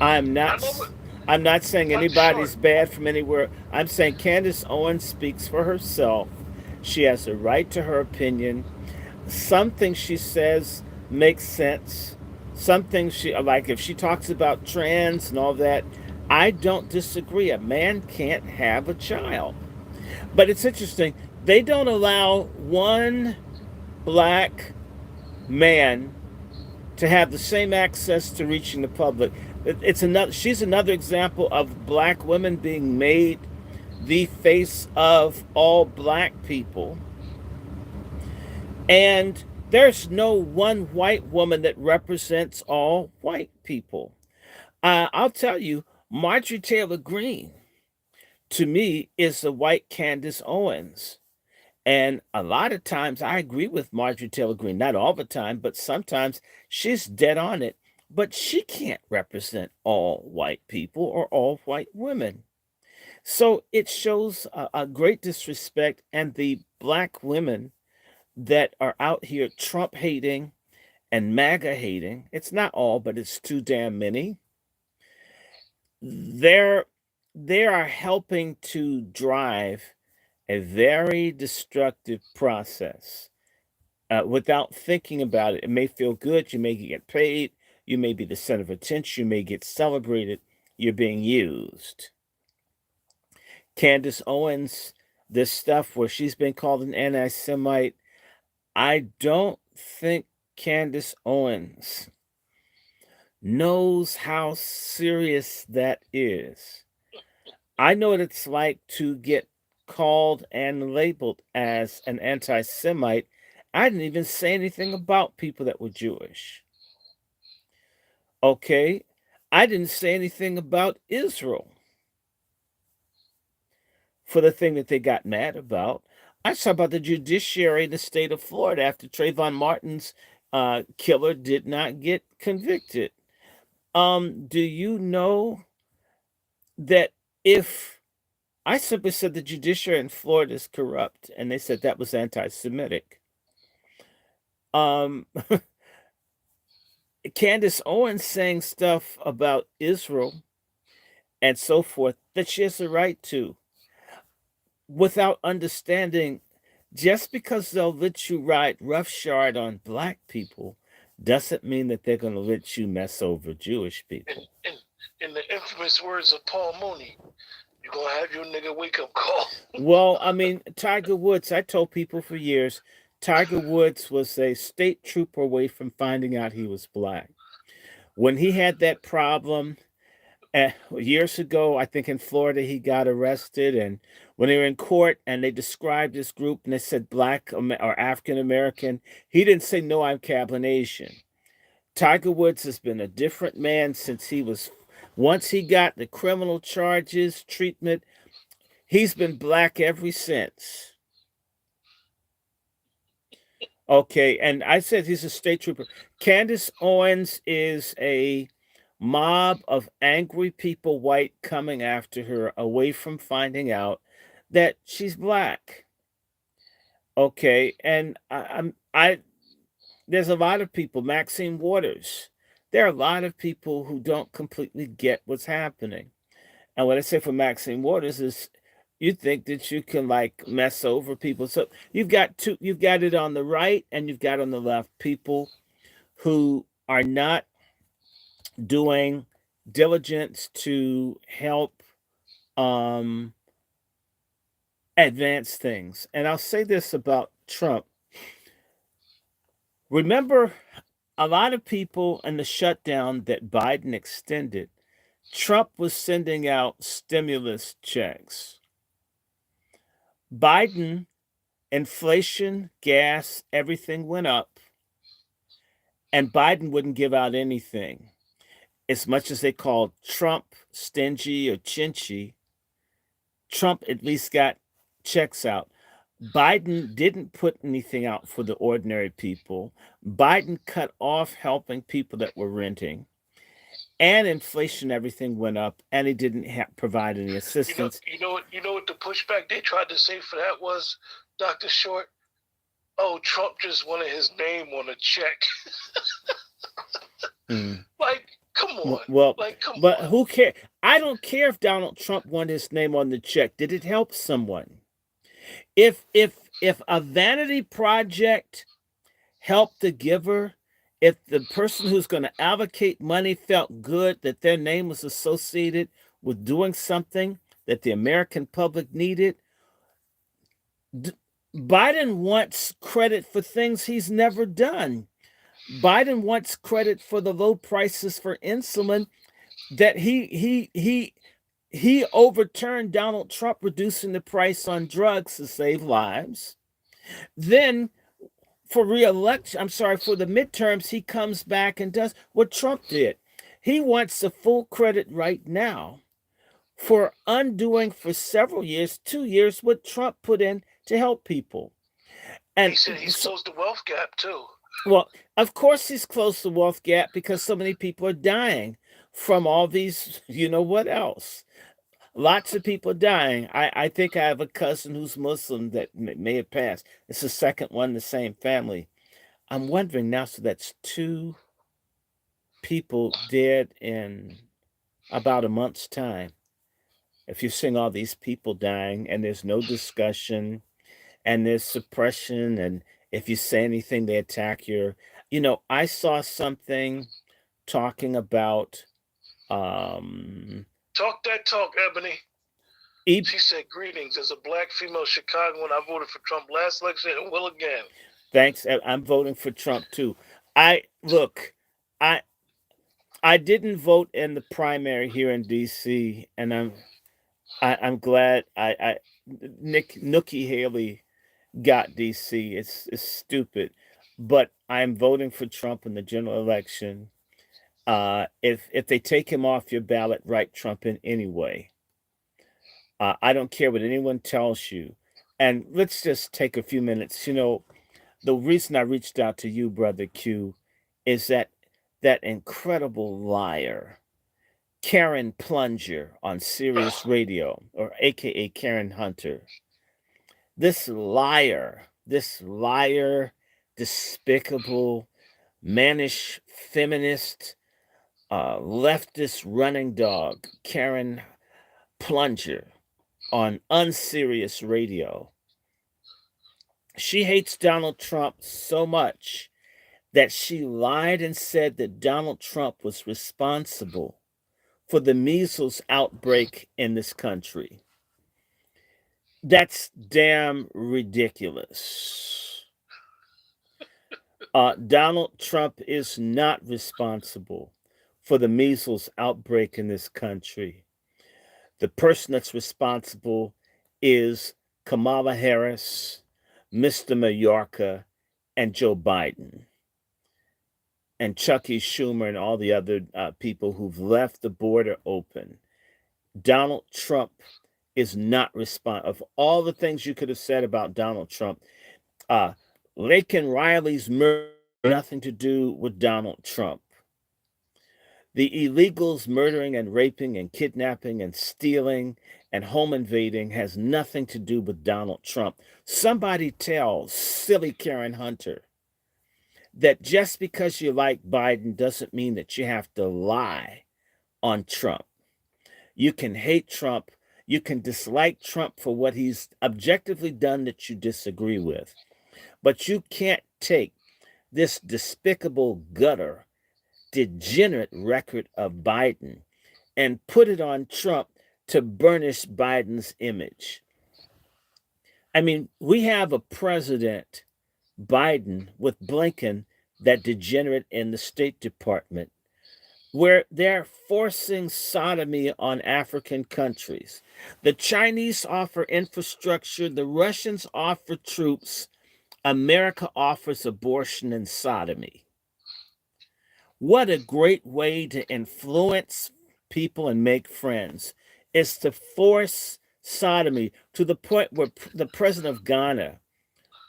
I not. know, but I'm not saying like short. anybody's bad from anywhere. I'm saying Candace Owens speaks for herself. She has a right to her opinion. Some things she says make sense. Some things she like if she talks about trans and all that. I don't disagree. A man can't have a child. But it's interesting. They don't allow one black man to have the same access to reaching the public. It's another. She's another example of black women being made the face of all black people, and there's no one white woman that represents all white people. I'll tell you, Marjorie Taylor Greene to me is the white Candace Owens. And a lot of times I agree with Marjorie Taylor Greene, not all the time, but sometimes she's dead on it. But she can't represent all white people or all white women. So it shows a great disrespect. And the black women that are out here Trump hating and MAGA hating, it's not all, but it's too damn many. They're they are helping to drive a very destructive process without thinking about it. It may feel good. You may get paid. You may be the center of attention. You may get celebrated. You're being used. Candace Owens, this stuff where she's been called an anti Semite, I don't think Candace Owens knows how serious that is. I know what it's like to get called and labeled as an anti Semite. I didn't even say anything about people that were Jewish. Okay? I didn't say anything about Israel for the thing that they got mad about. I talked about the judiciary in the state of Florida after Trayvon Martin's killer did not get convicted. Do you know that if I simply said the judiciary in Florida is corrupt, and they said that was anti-Semitic. Um, Candace Owens saying stuff about Israel and so forth that she has a right to, without understanding, just because they'll let you ride roughshod on black people, doesn't mean that they're going to let you mess over Jewish In, people. in, in the infamous words of Paul Mooney, you're going to have your nigga wake up call. Well, I mean, Tiger Woods, I told people for years, Tiger Woods was a state trooper away from finding out he was black. When he had that problem years ago, I think in Florida, he got arrested. And when they were in court and they described this group and they said black or African American, he didn't say, no, I'm Cablinasian. Tiger Woods has been a different man since once he got the criminal charges, treatment, he's been black ever since. Okay, and I said he's a state trooper. Candace Owens is a mob of angry people, white, coming after her away from finding out that she's black. Okay, and I there's a lot of people, Maxine Waters. There are a lot of people who don't completely get what's happening. And what I say for Maxine Waters is You think that you can like mess over people. So you've got it on the right and you've got on the left people who are not doing diligence to help um advance things. And I'll say this about Trump. Remember, a lot of people in the shutdown that Biden extended, Trump was sending out stimulus checks. Biden, inflation, gas, everything went up, and Biden wouldn't give out anything. As much as they called Trump stingy or chinchy, Trump at least got checks out. Biden didn't put anything out for the ordinary people. Biden cut off helping people that were renting. And inflation, everything went up, and he didn't provide any assistance. You know what the pushback they tried to say for that was, Dr. Short? Oh, Trump just wanted his name on a check. Like, come on. Well, like, come but on. who cares? I don't care if Donald Trump wanted his name on the check. Did it help someone? If a vanity project helped the giver, if the person who's going to allocate money felt good that their name was associated with doing something that the American public needed, Biden wants credit for things he's never done. Biden wants credit for the low prices for insulin that he overturned Donald Trump reducing the price on drugs to save lives. Then for re-election, for the midterms, he comes back and does what Trump did. He wants the full credit right now for undoing for several years, 2 years, what Trump put in to help people. And he said he's closed the wealth gap too. Well, of course he's closed the wealth gap because so many people are dying from all these, you know what else? Lots of people dying. I think I have a cousin who's Muslim that may have passed. It's the second one in the same family. I'm wondering now, so that's 2 people dead in about a month's time. If you're seeing all these people dying and there's no discussion and there's suppression, and if you say anything, they attack you. I saw something talking about Talk that talk, Ebony. She said, greetings. As a black female Chicagoan, I voted for Trump last election and will again. Thanks. I'm voting for Trump too. I didn't vote in the primary here in DC, and I'm glad Nikki Haley got DC. It's stupid, but I'm voting for Trump in the general election. If they take him off your ballot, write Trump in anyway. I don't care what anyone tells you. And let's just take a few minutes. The reason I reached out to you, Brother Q, is that incredible liar, Karen Plunger on Sirius Radio, or AKA Karen Hunter. This liar, despicable, mannish, feminist, leftist running dog, Karen Plunger, on Unserious Radio. She hates Donald Trump so much that she lied and said that Donald Trump was responsible for the measles outbreak in this country. That's damn ridiculous. Donald Trump is not responsible for the measles outbreak in this country. The person that's responsible is Kamala Harris, Mr. Mayorkas, and Joe Biden, and Chucky Schumer and all the other people who've left the border open. Donald Trump is not responsible. Of all the things you could have said about Donald Trump, Laken Riley's murder had nothing to do with Donald Trump. The illegals murdering and raping and kidnapping and stealing and home invading has nothing to do with Donald Trump. Somebody tell silly Karen Hunter that just because you like Biden doesn't mean that you have to lie on Trump. You can hate Trump. You can dislike Trump for what he's objectively done that you disagree with, but you can't take this despicable gutter, degenerate record of Biden and put it on Trump to burnish Biden's image. I mean, we have a president, Biden, with Blinken, that degenerate in the State Department, where they're forcing sodomy on African countries. The Chinese offer infrastructure, the Russians offer troops, America offers abortion and sodomy. What a great way to influence people and make friends is to force sodomy to the point where the president of Ghana,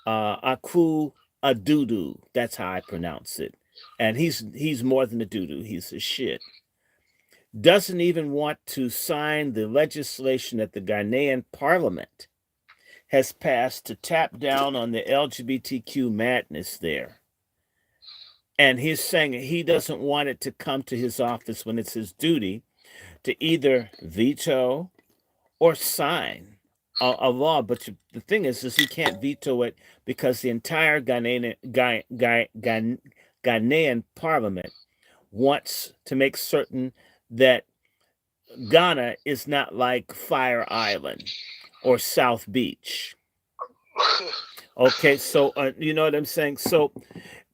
Aku Adudu, that's how I pronounce it, and he's more than a doo-doo, he's a shit, doesn't even want to sign the legislation that the Ghanaian parliament has passed to tap down on the LGBTQ madness there. And he's saying he doesn't want it to come to his office when it's his duty to either veto or sign a law. But the thing is he can't veto it because the entire Ghanaian parliament wants to make certain that Ghana is not like Fire Island or South Beach. Okay, so you know what I'm saying? So,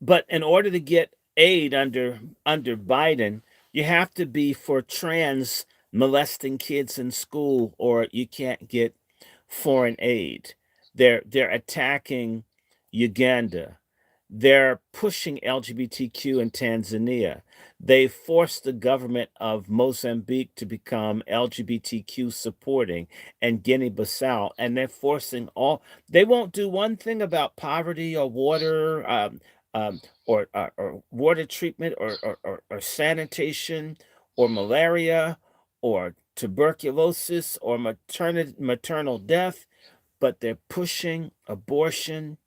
but in order to get aid under Biden, you have to be for trans molesting kids in school, or you can't get foreign aid. They're attacking Uganda. They're pushing LGBTQ in Tanzania. They forced the government of Mozambique to become LGBTQ supporting and Guinea-Bissau, and they're forcing all. They won't do one thing about poverty or water, or water treatment, or sanitation, or malaria, or tuberculosis, or maternal death, but they're pushing abortion,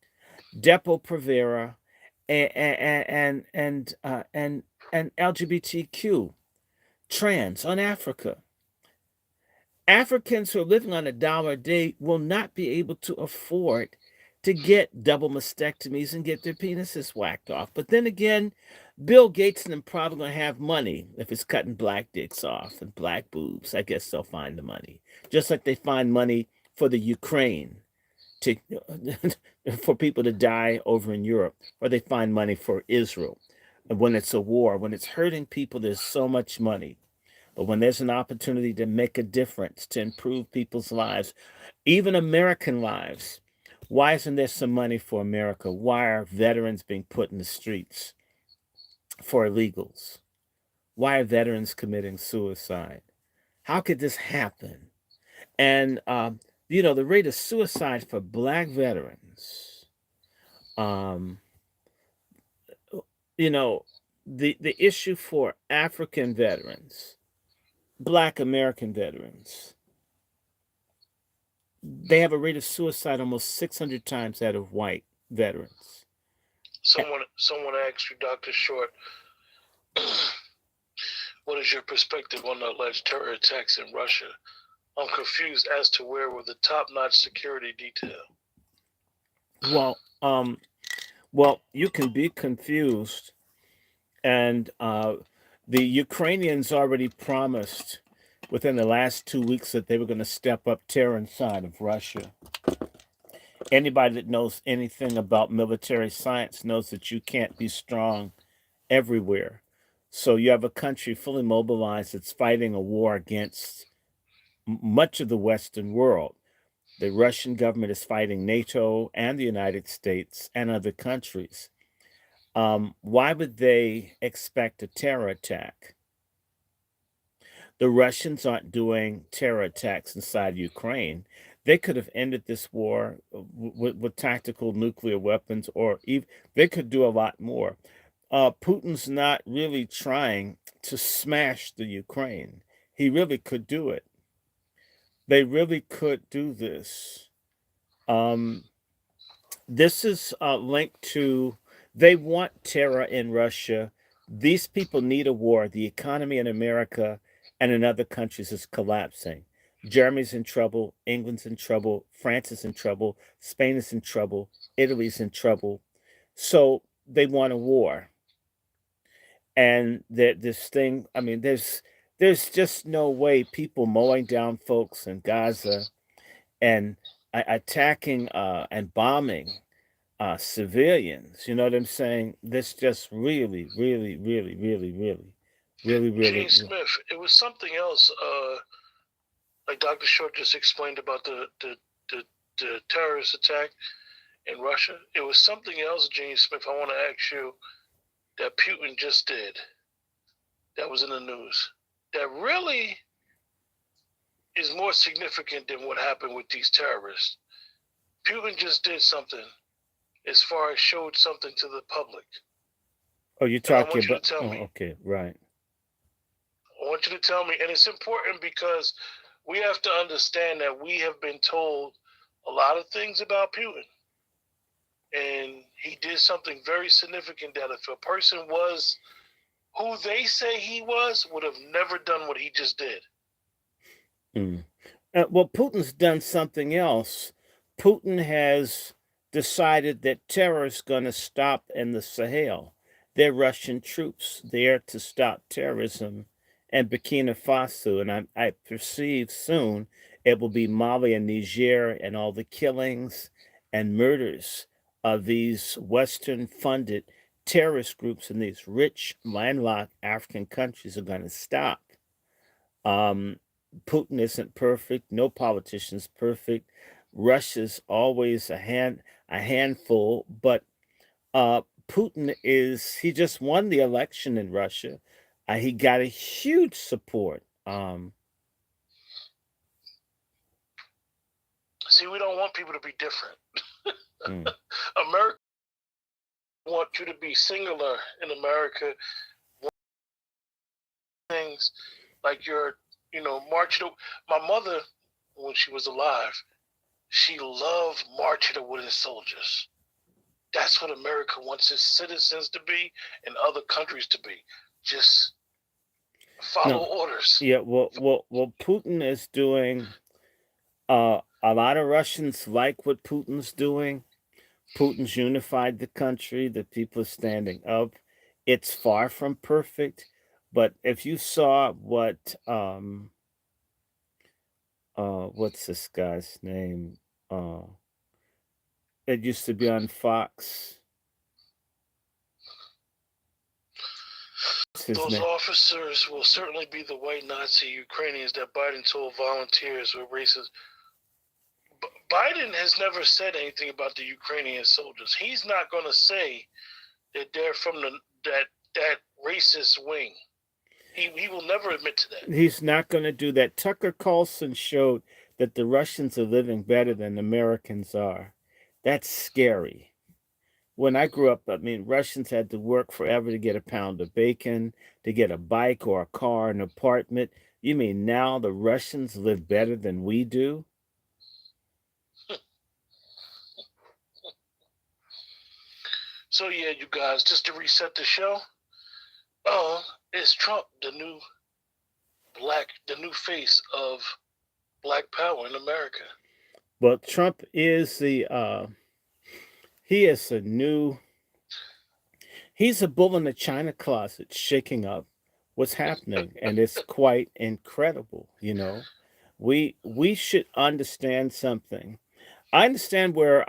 Depo-Provera, and LGBTQ, trans on Africa. Africans who are living on $1 a day will not be able to afford to get double mastectomies and get their penises whacked off. But then again, Bill Gates and them probably going to have money if it's cutting black dicks off and black boobs. I guess they'll find the money. Just like they find money for the Ukraine, to for people to die over in Europe, or they find money for Israel. And when it's a war, when it's hurting people, there's so much money. But when there's an opportunity to make a difference, to improve people's lives, even American lives, why isn't there some money for America? Why are veterans being put in the streets for illegals? Why are veterans committing suicide? How could this happen? And the rate of suicide for black veterans, um, the issue for African veterans, black American veterans, they have a rate of suicide almost 600 times that of white veterans. Someone asked you, Dr. Short, what is your perspective on the alleged terror attacks in Russia? I'm confused as to where were the top-notch security detail. Well, you can be confused, and the Ukrainians already promised within the last 2 weeks that they were going to step up terror inside of Russia. Anybody that knows anything about military science knows that you can't be strong everywhere. So you have a country fully mobilized that's fighting a war against much of the Western world. The Russian government is fighting NATO and the United States and other countries. Why would they expect a terror attack? The Russians aren't doing terror attacks inside Ukraine. They could have ended this war with tactical nuclear weapons, or even they could do a lot more. Putin's not really trying to smash the Ukraine. He really could do it. They really could do this. This is linked to, they want terror in Russia. These people need a war. The economy in America and in other countries is collapsing. Germany's in trouble, England's in trouble, France is in trouble, Spain is in trouble, Italy's in trouble. So they want a war. And this thing, I mean, there's just no way people mowing down folks in Gaza and attacking and bombing civilians. You know what I'm saying? This just really, really, really, really, really, really, really. Gene Smith, it was something else. Like Dr. Short just explained about the terrorist attack in Russia. It was something else, Gene Smith. I want to ask you that Putin just did. That was in the news. That really is more significant than what happened with these terrorists. Putin just did something as far as showed something to the public. Oh, you're And I talking want you to about? tell Oh, me. okay, right. I want you to tell me. And it's important because we have to understand that we have been told a lot of things about Putin. And he did something very significant that if a person was who they say he was, would have never done what he just did. Mm. Well, Putin's done something else. Putin has decided that terror is going to stop in the Sahel. They're Russian troops there to stop terrorism in Burkina Faso. And I perceive soon it will be Mali and Niger, and all the killings and murders of these Western funded terrorist groups in these rich, landlocked African countries are going to stop. Um, Putin isn't perfect. No politician's perfect. Russia's always a handful, but Putin is he just won the election in Russia. He got a huge support. See, we don't want people to be different. Mm. America want you to be singular in America. Things like your, marching. My mother, when she was alive, she loved marching the wooden soldiers. That's what America wants its citizens to be and other countries to be. Just follow No, orders. yeah. Well. Putin is doing. A lot of Russians like what Putin's doing. Putin's unified the country. The people are standing up. It's far from perfect, but if you saw what's this guy's name? Uh, it used to be on Fox. What's his Those name? officers will certainly be the white Nazi Ukrainians that Biden told volunteers were racist. Biden has never said anything about the Ukrainian soldiers. He's not going to say that they're from that racist wing. He will never admit to that. He's not going to do that. Tucker Carlson showed that the Russians are living better than Americans are. That's scary. When I grew up, I mean, Russians had to work forever to get a pound of bacon, to get a bike or a car, an apartment. You mean now the Russians live better than we do? So yeah, you guys, just to reset the show, it's Trump, the new face of black power in America. Well, Trump is he is a new, he's a bull in the china closet shaking up what's happening, and it's quite incredible. We should understand something. I understand where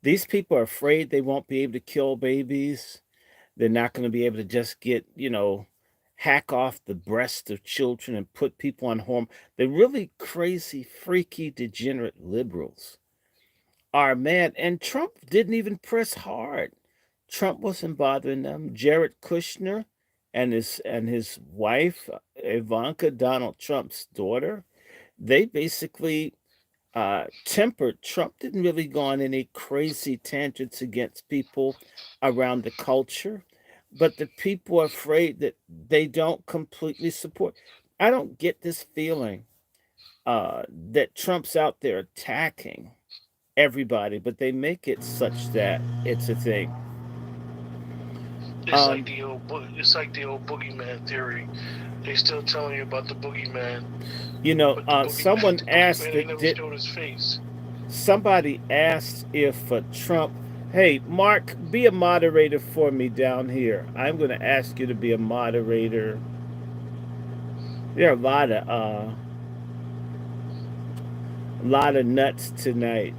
these people are afraid they won't be able to kill babies. They're not going to be able to just get, hack off the breasts of children and put people on hormone. They're really crazy, freaky, degenerate liberals are mad. And Trump didn't even press hard. Trump wasn't bothering them. Jared Kushner and his wife, Ivanka, Donald Trump's daughter, they basically tempered. Trump didn't really go on any crazy tangents against people around the culture, but the people are afraid that they don't completely support. I don't get this feeling that Trump's out there attacking everybody, but they make it such that it's a thing. It's like Um, the old boogeyman theory. They still telling you about the boogeyman. You know, But the someone asked boogeyman ain't that never did. showed his face. Somebody asked if Trump. Hey, Mark, be a moderator for me down here. I'm going to ask you to be a moderator. There are a lot of nuts tonight.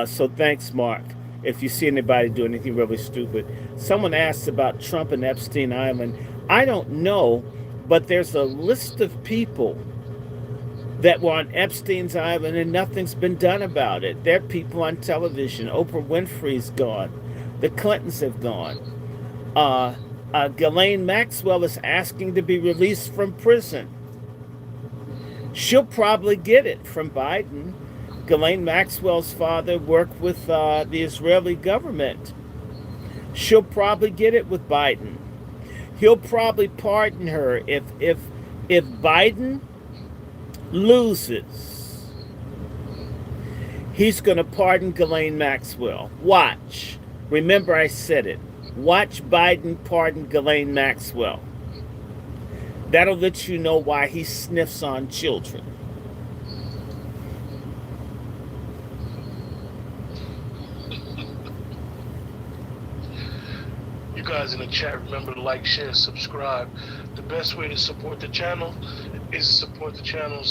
So thanks, Mark. If you see anybody do anything really stupid, someone asked about Trump and Epstein Island. I don't know, but there's a list of people that were on Epstein's Island and nothing's been done about it. There are people on television. Oprah Winfrey's gone. The Clintons have gone. Uh, Ghislaine Maxwell is asking to be released from prison. She'll probably get it from Biden. Ghislaine Maxwell's father worked with the Israeli government. She'll probably get it with Biden. He'll probably pardon her if Biden loses. He's going to pardon Ghislaine Maxwell. Watch. Remember, I said it. Watch Biden pardon Ghislaine Maxwell. That'll let you know why he sniffs on children. You guys in the chat, remember to like, share, subscribe. The best way to support the channel is to support the channel.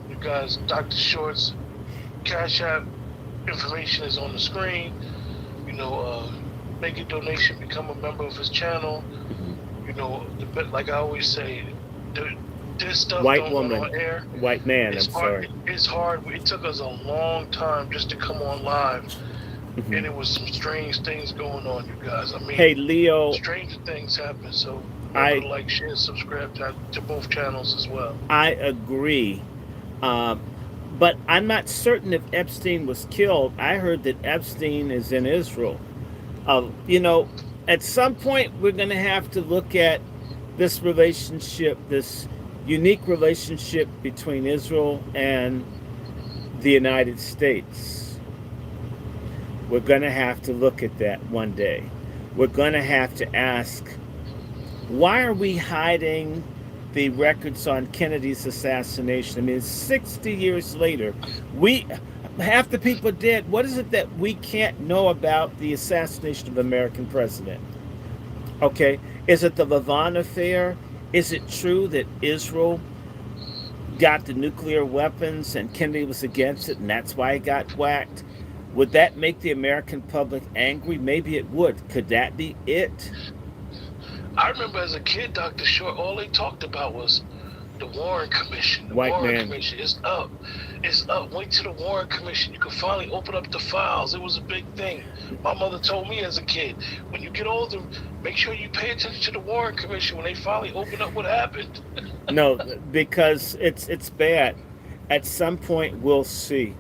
You guys, Dr. Short's Cash App information is on the screen. You know, make a donation, become a member of his channel. You know, like I always say, this stuff White don't woman, run on air. white man. It's I'm hard. sorry. It's hard. It took us a long time just to come on live, and it was some strange things going on, you guys. I mean, Hey, Leo, strange things happen. So remember to like, share, subscribe to both channels as well. I agree. But I'm not certain if Epstein was killed. I heard that Epstein is in Israel. You know, at some point, we're going to have to look at this relationship, this unique relationship between Israel and the United States. We're going to have to look at that one day. We're going to have to ask, why are we hiding the records on Kennedy's assassination? I mean, 60 years later, half the people are dead. What is it that we can't know about the assassination of an American president? Okay, is it the Lavon affair? Is it true that Israel got the nuclear weapons and Kennedy was against it and that's why he got whacked? Would that make the American public angry? Maybe it would. Could that be it? I remember as a kid, Dr. Short, all they talked about was the Warren Commission. The White Warren man. Commission is up. It's up. Wait till the Warren Commission. You can finally open up the files. It was a big thing. My mother told me as a kid, when you get older, make sure you pay attention to the Warren Commission when they finally open up what happened. No, because it's bad. At some point, we'll see.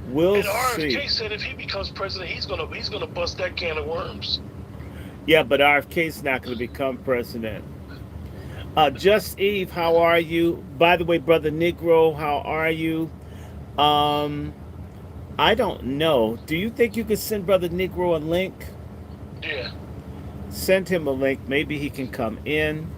We'll and see. RFK said if he becomes president, he's gonna bust that can of worms. Yeah, but RFK's not going to become president. Just Eve, how are you? By the way, Brother Negro, how are you? I don't know. Do you think you could send Brother Negro a link? Yeah. Send him a link. Maybe he can come in.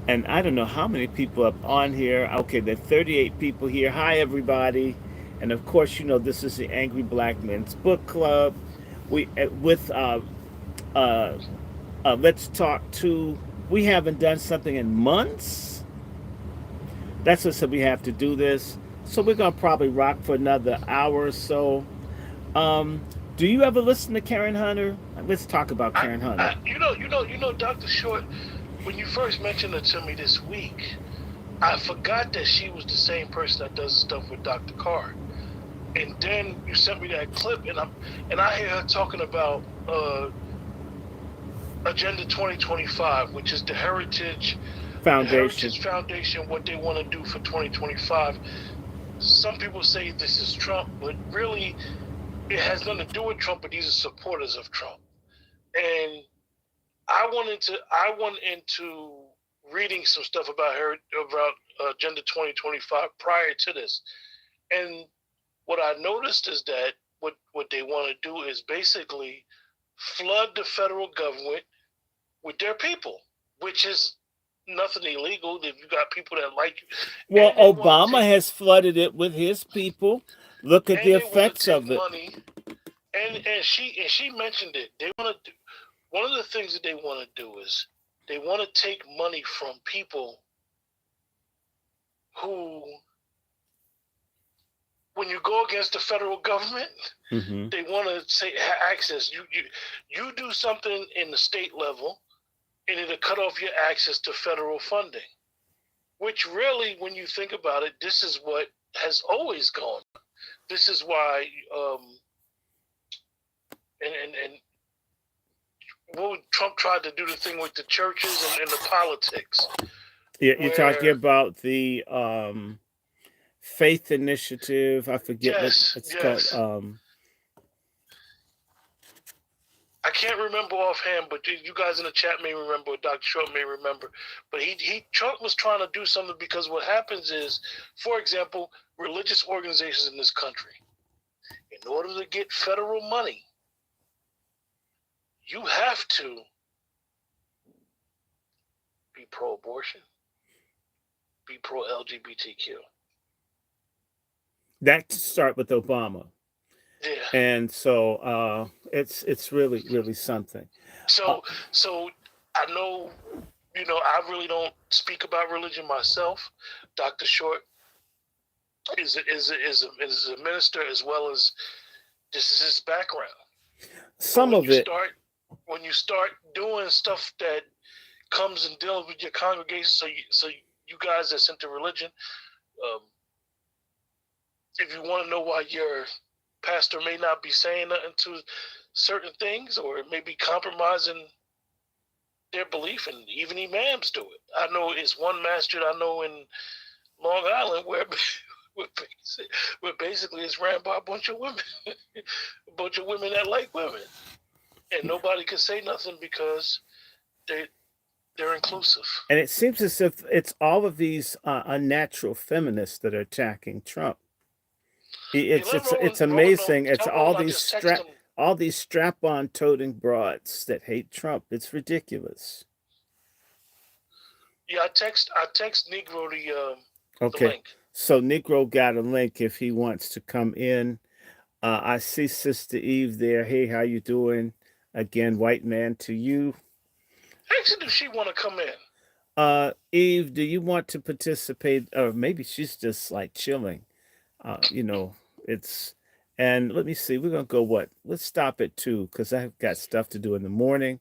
And I don't know how many people up on here. Okay, there are 38 people here. Hi, everybody. And of course, you know, this is the Angry Black Men's Book Club. We with Let's Talk to. We haven't done something in months. That's what said we have to do this. So we're gonna probably rock for another hour or so. Do you ever listen to Karen Hunter? Let's talk about Karen Hunter. You know, Dr. Short, when you first mentioned it to me this week, I forgot that she was the same person that does stuff with Dr. Carr. And then you sent me that clip, and I hear her talking about Agenda 2025, which is the Heritage Foundation, what they want to do for 2025. Some people say this is Trump, but really, it has nothing to do with Trump. But these are supporters of Trump, and I went into reading some stuff about Agenda 2025 prior to this, and what I noticed is that what they want to do is basically flood the federal government with their people, which is nothing illegal if you got people that like you. Well, And they want to Obama take has flooded it with his people. Look at the and they want effects to take of it. money. And she mentioned it. They want to do one of the things that they want to do is they want to take money from people who, when you go against the federal government, Hmm. they want to say access. You do something in the state level, and it'll cut off your access to federal funding. Which really, when you think about it, this is what has always gone. This is why, and what Trump tried to do the thing with the churches and the politics, You're talking where about the faith initiative. I forget what yes, it's called. yes, I can't remember offhand, but you guys in the chat may remember, Dr. Short may remember. But he Trump was trying to do something because what happens is, for example, religious organizations in this country, in order to get federal money, you have to be pro-abortion, be pro-LGBTQ. That start with Obama, Yeah. and so it's really something. Uh, So so I know, I really don't speak about religion myself. Dr. Short is a minister, as well as this is his background. But some of it, when you start doing stuff that comes and deals with your congregation, so you guys that's into religion, um, if you want to know why your pastor may not be saying nothing to certain things, or it may be compromising their belief, and even imams do it. I know it's one masjid I know in Long Island where where basically it's ran by a bunch of women, a bunch of women that like women, and nobody can say nothing because they're inclusive. and it seems as if it's all of these unnatural feminists that are attacking Trump. Yeah, It's let it's Roland it's know. amazing. It's Tell Roland I just text him. all these strap-on toting broads that hate Trump. It's ridiculous. Yeah, I text Negro the Okay, link. so Negro got a link if he wants to come in. I see Sister Eve there. Hey, how you doing? Again, white man to you. Actually, does she want to come in? Eve, do you want to participate? Or maybe she's just like chilling. You know, it's and let me see. We're gonna go what? Let's stop at 2 because I've got stuff to do in the morning.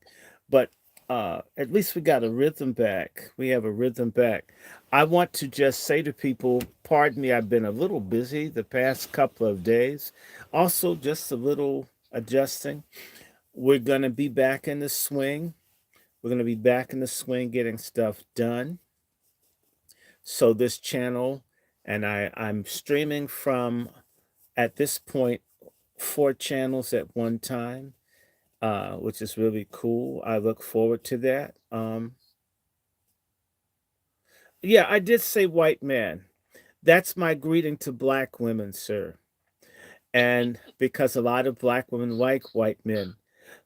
But at least we got a rhythm back. We have a rhythm back. I want to just say to people, pardon me, I've been a little busy the past couple of days. Also, just a little adjusting. We're gonna be back in the swing. We're gonna be back in the swing getting stuff done. So this channel, and I'm streaming from at this point 4 channels at one time, which is really cool. I look forward to that. Yeah, I did say white man. That's my greeting to black women, sir. And because a lot of black women like white men.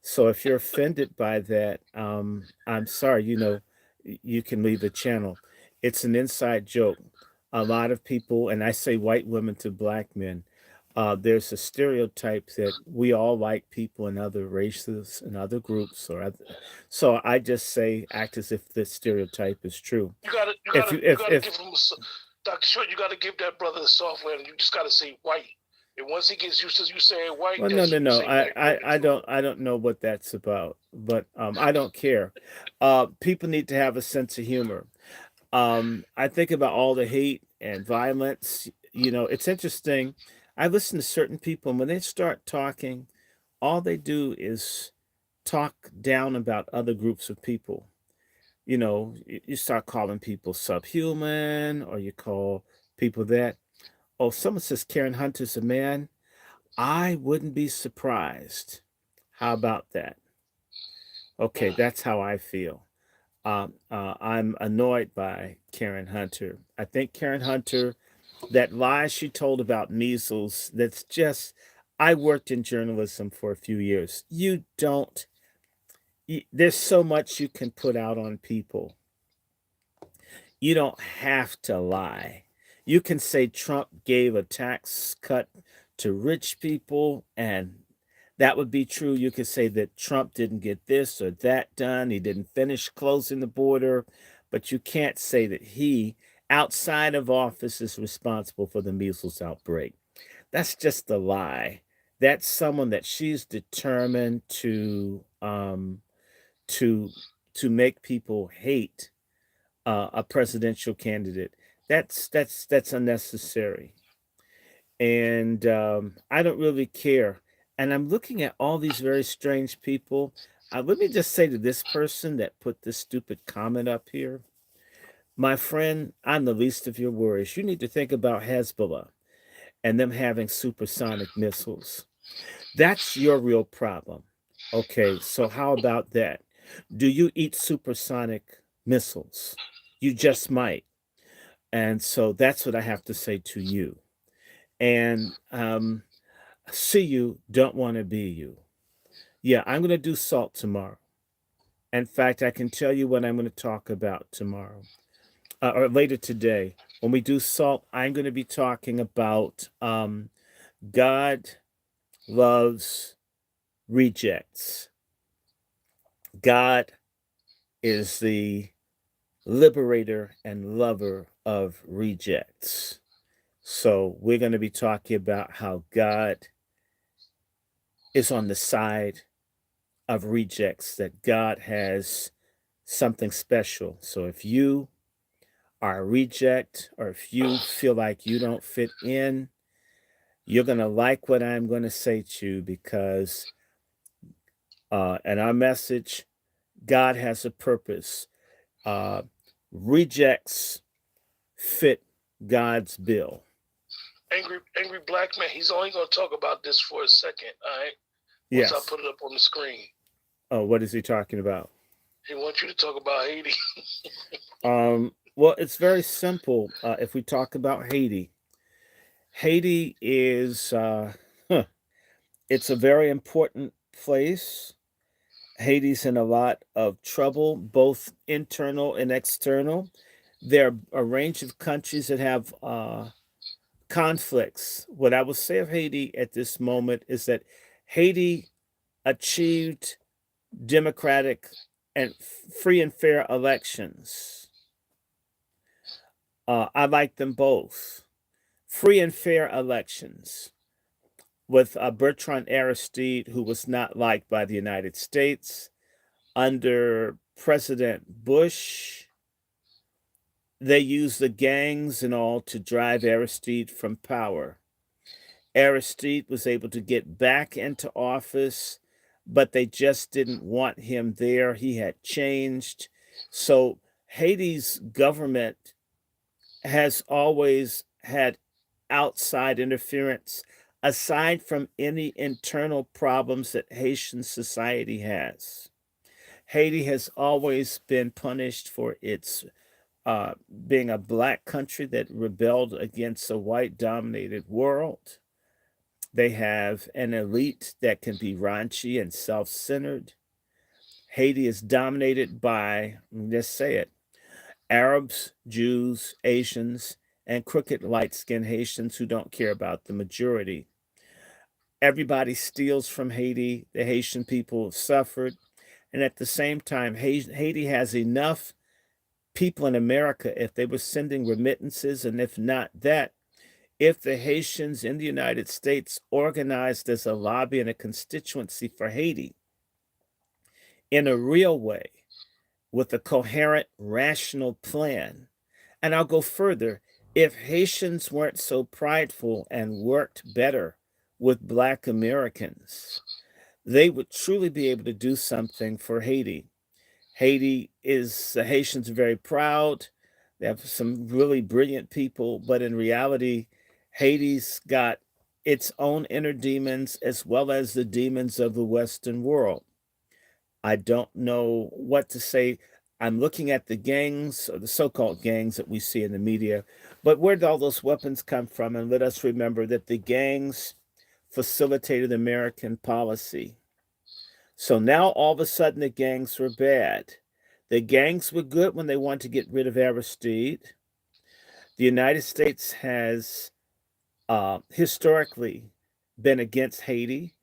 So if you're offended by that, I'm sorry, you can leave the channel. It's an inside joke. A lot of people, and I say white women to black men, there's a stereotype that we all like people in other races and other groups so I just say act as if this stereotype is true. You gotta, you If gotta, you you if gotta if give him, Dr. Short. You gotta give that brother the software, and you just gotta say white. And once he gets used to you saying white, Well, no, that's no, when you no. say black women too. I don't know what that's about, but I don't care. People need to have a sense of humor. I think about all the hate and violence. It's interesting. I listen to certain people, and when they start talking, all they do is talk down about other groups of people. You start calling people subhuman, or you call people that. Oh, someone says Karen Hunter's a man. I wouldn't be surprised. How about that? Okay, Mm. that's how I feel. I'm annoyed by Karen Hunter. I think Karen Hunter, that lie she told about measles, that's just, I worked in journalism for a few years. You don't there's so much you can put out on people. You don't have to lie. You can say Trump gave a tax cut to rich people, and that would be true. You could say that Trump didn't get this or that done. He didn't finish closing the border. But you can't say that he, outside of office, is responsible for the measles outbreak. That's just a lie. That's someone that she's determined to to make people hate a presidential candidate. That's unnecessary, and I don't really care. And I'm looking at all these very strange people. Let me just say to this person that put this stupid comment up here, my friend, I'm the least of your worries. You need to think about Hezbollah and them having supersonic missiles. That's your real problem. Okay, so how about that? Do you eat supersonic missiles? You just might. And so that's what I have to say to you. And see you, don't want to be you. Yeah, I'm going to do salt tomorrow. In fact, I can tell you what I'm going to talk about tomorrow or later today. When we do salt, I'm going to be talking about God loves rejects. God is the liberator and lover of rejects. So we're going to be talking about how God is on the side of rejects, that God has something special. So if you are a reject or if you feel like you don't fit in, you're going to like what I'm going to say to you because in our message, God has a purpose. Uh, Rejects fit God's bill. Angry black man. He's only going to talk about this for a second. All right. Once I Yes. put it up on the screen, Oh, what is he talking about? he wants you to talk about Haiti. Well, it's very simple. If we talk about Haiti, Haiti is huh, it's a very important place. Haiti's in a lot of trouble, both internal and external. There are a range of countries that have conflicts. What I will say of Haiti at this moment is that Haiti achieved democratic and free and fair elections. I like them both. Free and fair elections with Bertrand Aristide, who was not liked by the United States. Under President Bush, they used the gangs and all to drive Aristide from power. Aristide was able to get back into office, but they just didn't want him there. He had changed. So Haiti's government has always had outside interference aside from any internal problems that Haitian society has. Haiti has always been punished for its being a black country that rebelled against a white dominated world. They have an elite that can be raunchy and self centered. Haiti is dominated by, let's say it, Arabs, Jews, Asians, and crooked light skinned Haitians who don't care about the majority. Everybody steals from Haiti. The Haitian people have suffered. And at the same time, Haiti has enough people in America, if they were sending remittances, and if not that, if the Haitians in the United States organized as a lobby and a constituency for Haiti in a real way, with a coherent, rational plan. And I'll go further. If Haitians weren't so prideful and worked better with Black Americans, they would truly be able to do something for Haiti. The Haitians are very proud. They have some really brilliant people, but in reality, Haiti's got its own inner demons as well as the demons of the Western world. I don't know what to say. I'm looking at the gangs, or the so called gangs that we see in the media, but where did all those weapons come from? And let us remember that the gangs facilitated American policy. So now all of a sudden the gangs were bad. The gangs were good when they wanted to get rid of Aristide. The United States has historically been against Haiti.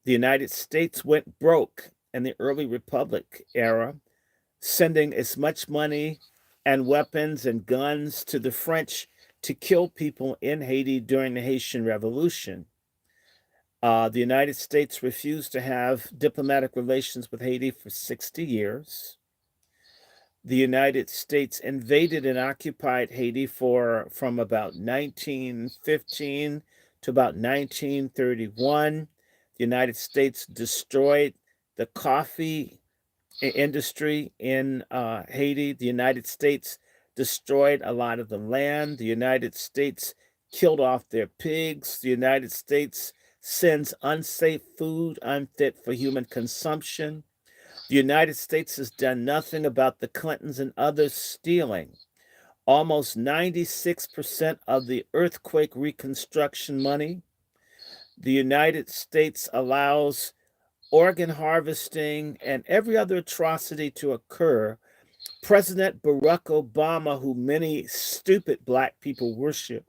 The United States went broke in the early Republic era, sending as much money and weapons and guns to the French to kill people in Haiti during the Haitian Revolution. The United States refused to have diplomatic relations with Haiti for 60 years. The United States invaded and occupied Haiti from about 1915 to about 1931. The United States destroyed the coffee industry in Haiti. The United States destroyed a lot of the land. The United States killed off their pigs. The United States sends unsafe food unfit for human consumption. The United States has done nothing about the Clintons and others stealing almost 96% of the earthquake reconstruction money. The United States allows organ harvesting and every other atrocity to occur. President Barack Obama, who many stupid black people worship,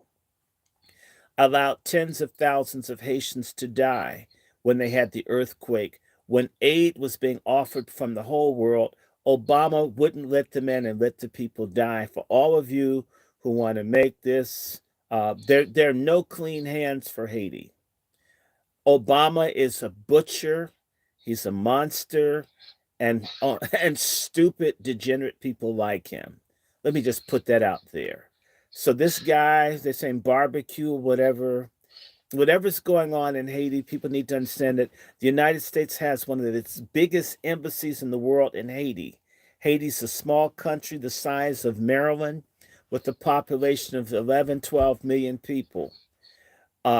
allowed tens of thousands of Haitians to die when they had the earthquake. When aid was being offered from the whole world, Obama wouldn't let them in and let the people die. For all of you who want to make this, there are no clean hands for Haiti. Obama is a butcher. He's a monster, and and stupid, degenerate people like him. Let me just put that out there. So this guy, they're saying barbecue, whatever's going on in Haiti, people need to understand that the United States has one of its biggest embassies in the world in Haiti. Haiti's a small country the size of Maryland with a population of 11, 12 million people.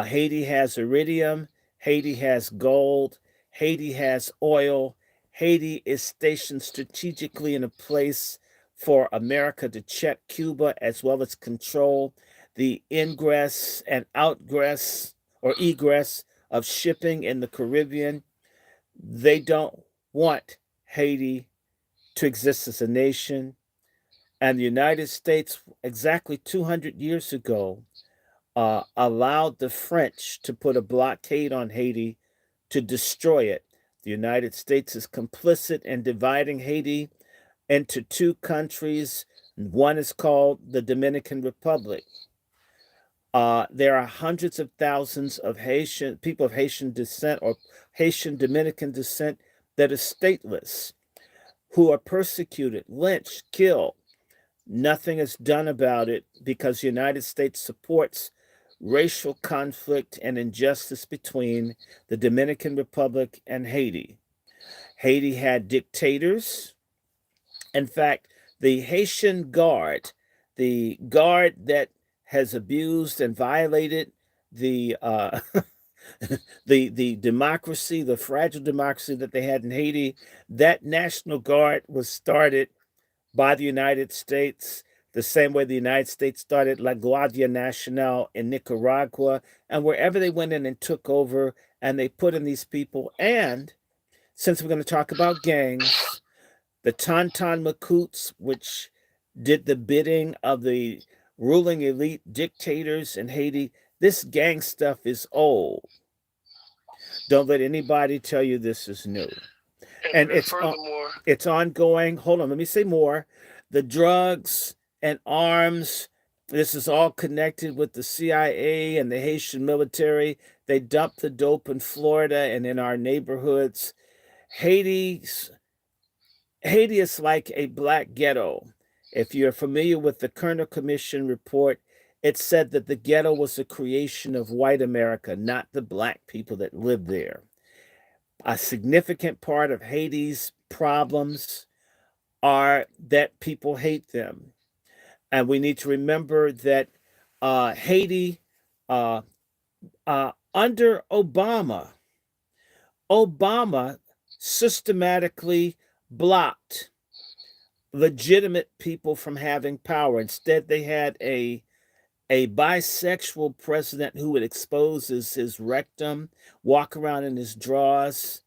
Haiti has iridium. Haiti has gold. Haiti has oil. Haiti is stationed strategically in a place for America to check Cuba as well as control the ingress and outgress or egress of shipping in the Caribbean. They don't want Haiti to exist as a nation. And the United States, exactly 200 years ago, allowed the French to put a blockade on Haiti to destroy it. The United States is complicit in dividing Haiti into two countries. One is called the Dominican Republic. There are hundreds of thousands of Haitian people of Haitian descent or Haitian Dominican descent that are stateless, who are persecuted, lynched, killed. Nothing is done about it because the United States supports racial conflict and injustice between the Dominican Republic and Haiti. Haiti had dictators. In fact, the Haitian Guard, the guard that has abused and violated the the democracy, the fragile democracy that they had in Haiti, that National Guard was started by the United States, the same way the United States started La Guardia Nacional in Nicaragua, and wherever they went in and took over, and they put in these people. And since we're going to talk about gangs, the Tonton Macoutes, which did the bidding of the ruling elite dictators in Haiti, this gang stuff is old. Don't let anybody tell you this is new. And And furthermore, it's ongoing. Hold on, let me say more. The drugs and arms, this is all connected with the CIA and the Haitian military. They dump the dope in Florida and in our neighborhoods. Haiti's Haiti is like a black ghetto. If you're familiar with the Kerner Commission report, it said that the ghetto was a creation of white America, not the black people that lived there. A significant part of Haiti's problems are that people hate them. And we need to remember that Haiti, uh, under Obama systematically blocked legitimate people from having power. Instead, they had a bisexual president who would expose his rectum, walk around in his drawers,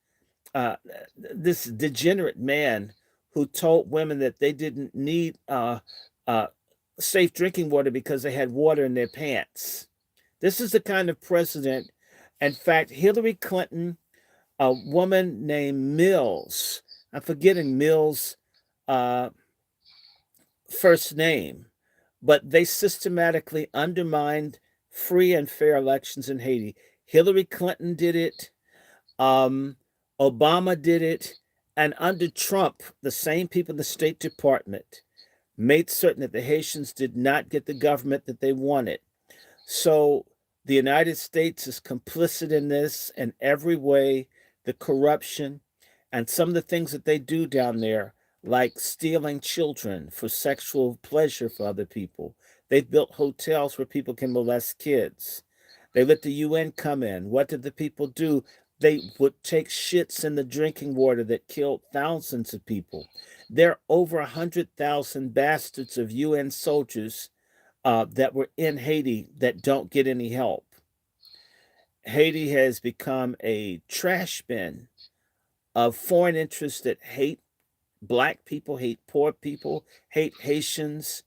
uh, this degenerate man who told women that they didn't need uh, safe drinking water because they had water in their pants. This is the kind of president. In fact, Hillary Clinton, a woman named Mills, I'm forgetting Mills' uh, first name, but they systematically undermined free and fair elections in Haiti. Hillary Clinton did it. Um, Obama did it. And under Trump, the same people in the State Department made certain that the Haitians did not get the government that they wanted. So the United States is complicit in this in every way, the corruption and some of the things that they do down there, like stealing children for sexual pleasure for other people. They've built hotels where people can molest kids. They let the UN come in. What did the people do? They would take shits in the drinking water that killed thousands of people. There are over 100,000 bastards of UN soldiers that were in Haiti that don't get any help. Haiti has become a trash bin of foreign interests that hate black people, hate poor people, hate Haitians.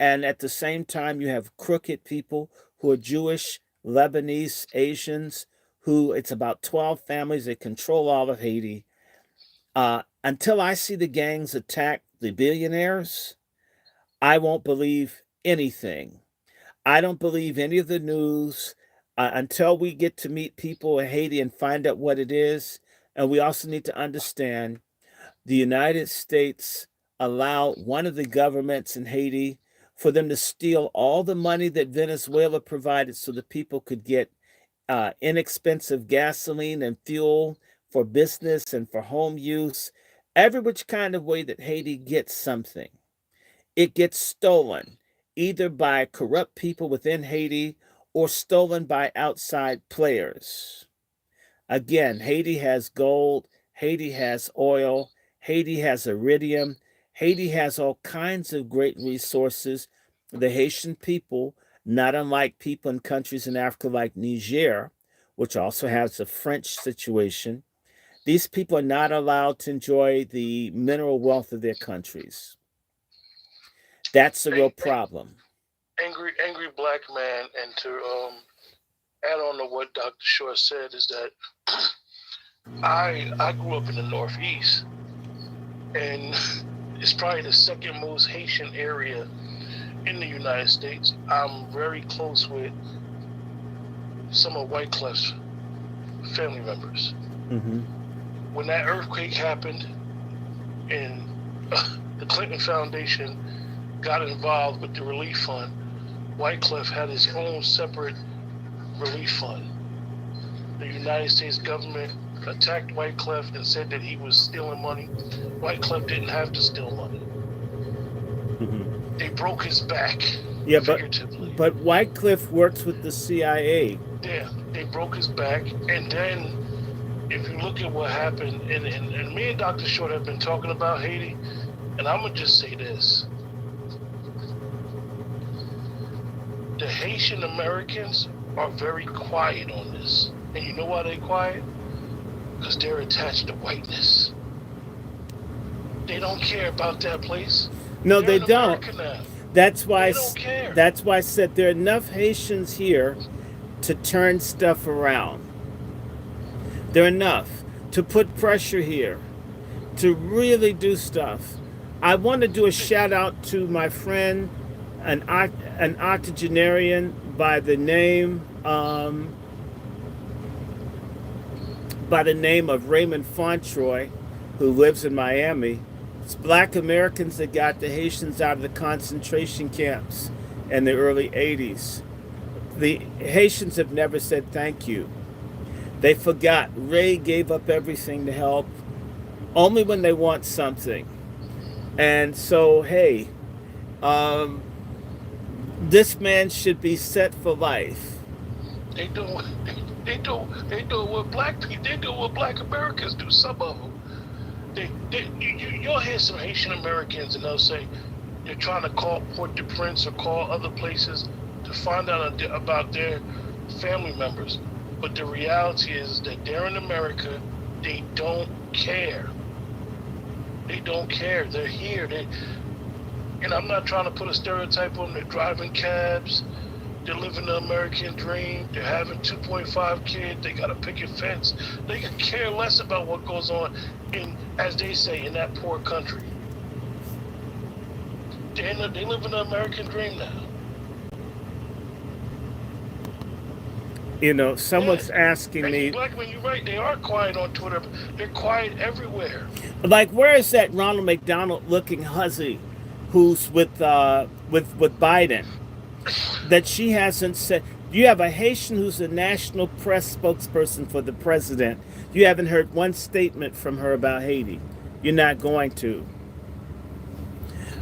And at the same time, you have crooked people who are Jewish, Lebanese, Asians, who it's about 12 families that control all of Haiti. Until I see the gangs attack the billionaires, I won't believe anything. I don't believe any of the news until we get to meet people in Haiti and find out what it is. And we also need to understand the United States allowed one of the governments in Haiti for them to steal all the money that Venezuela provided so the people could get inexpensive gasoline and fuel for business and for home use. Every which kind of way that Haiti gets something, it gets stolen either by corrupt people within Haiti or stolen by outside players. Again, Haiti has gold, Haiti has oil, Haiti has iridium, Haiti has all kinds of great resources. The Haitian people, not unlike people in countries in Africa like Niger, which also has a French situation, these people are not allowed to enjoy the mineral wealth of their countries. That's a real problem. Angry black man, and to add on to what Dr. Short said is that I grew up in the Northeast, and it's probably the second most Haitian area in the United States. I'm very close with some of White Cliff's family members. Mm-hmm. When that earthquake happened, and the Clinton Foundation got involved with the relief fund, Wycliffe had his own separate relief fund. The United States government attacked Wycliffe and said that he was stealing money. Wycliffe didn't have to steal money. Mm-hmm. They broke his back, yeah, figuratively. But Wycliffe works with the CIA. Yeah, they broke his back, and then if you look at what happened, and me and Dr. Short have been talking about Haiti, and I'm gonna just say this. The Haitian Americans are very quiet on this. And you know why they're quiet? Because they're attached to whiteness. They don't care about that place. No, they don't. That's why they don't care. That's why I said there are enough Haitians here to turn stuff around. There are enough to put pressure here, to really do stuff. I want to do a shout out to my friend, an octogenarian by the name of Raymond Fontroy, who lives in Miami. It's black Americans that got the Haitians out of the concentration camps in the early 80s. The Haitians have never said thank you. They forgot. Ray gave up everything to help, only when they want something. And so, hey, this man should be set for life. They do what black people. They do what black Americans do. Some of them. You'll hear some Haitian Americans, and they'll say they're trying to call Port-au-Prince or call other places to find out about their family members. But the reality is that they're in America, They don't care. They don't care. They're here. And I'm not trying to put a stereotype on them. They're driving cabs. They're living the American dream. They're having 2.5 kids. They got a picket fence. They could care less about what goes on in, as they say, in that poor country. They live in the American dream now. You know, someone's asking And me, black men, you're right. They are quiet on Twitter. But they're quiet everywhere. like, where is that Ronald McDonald looking hussy who's with Biden? That she hasn't said. You have a Haitian who's a national press spokesperson for the president. You haven't heard one statement from her about Haiti. You're not going to.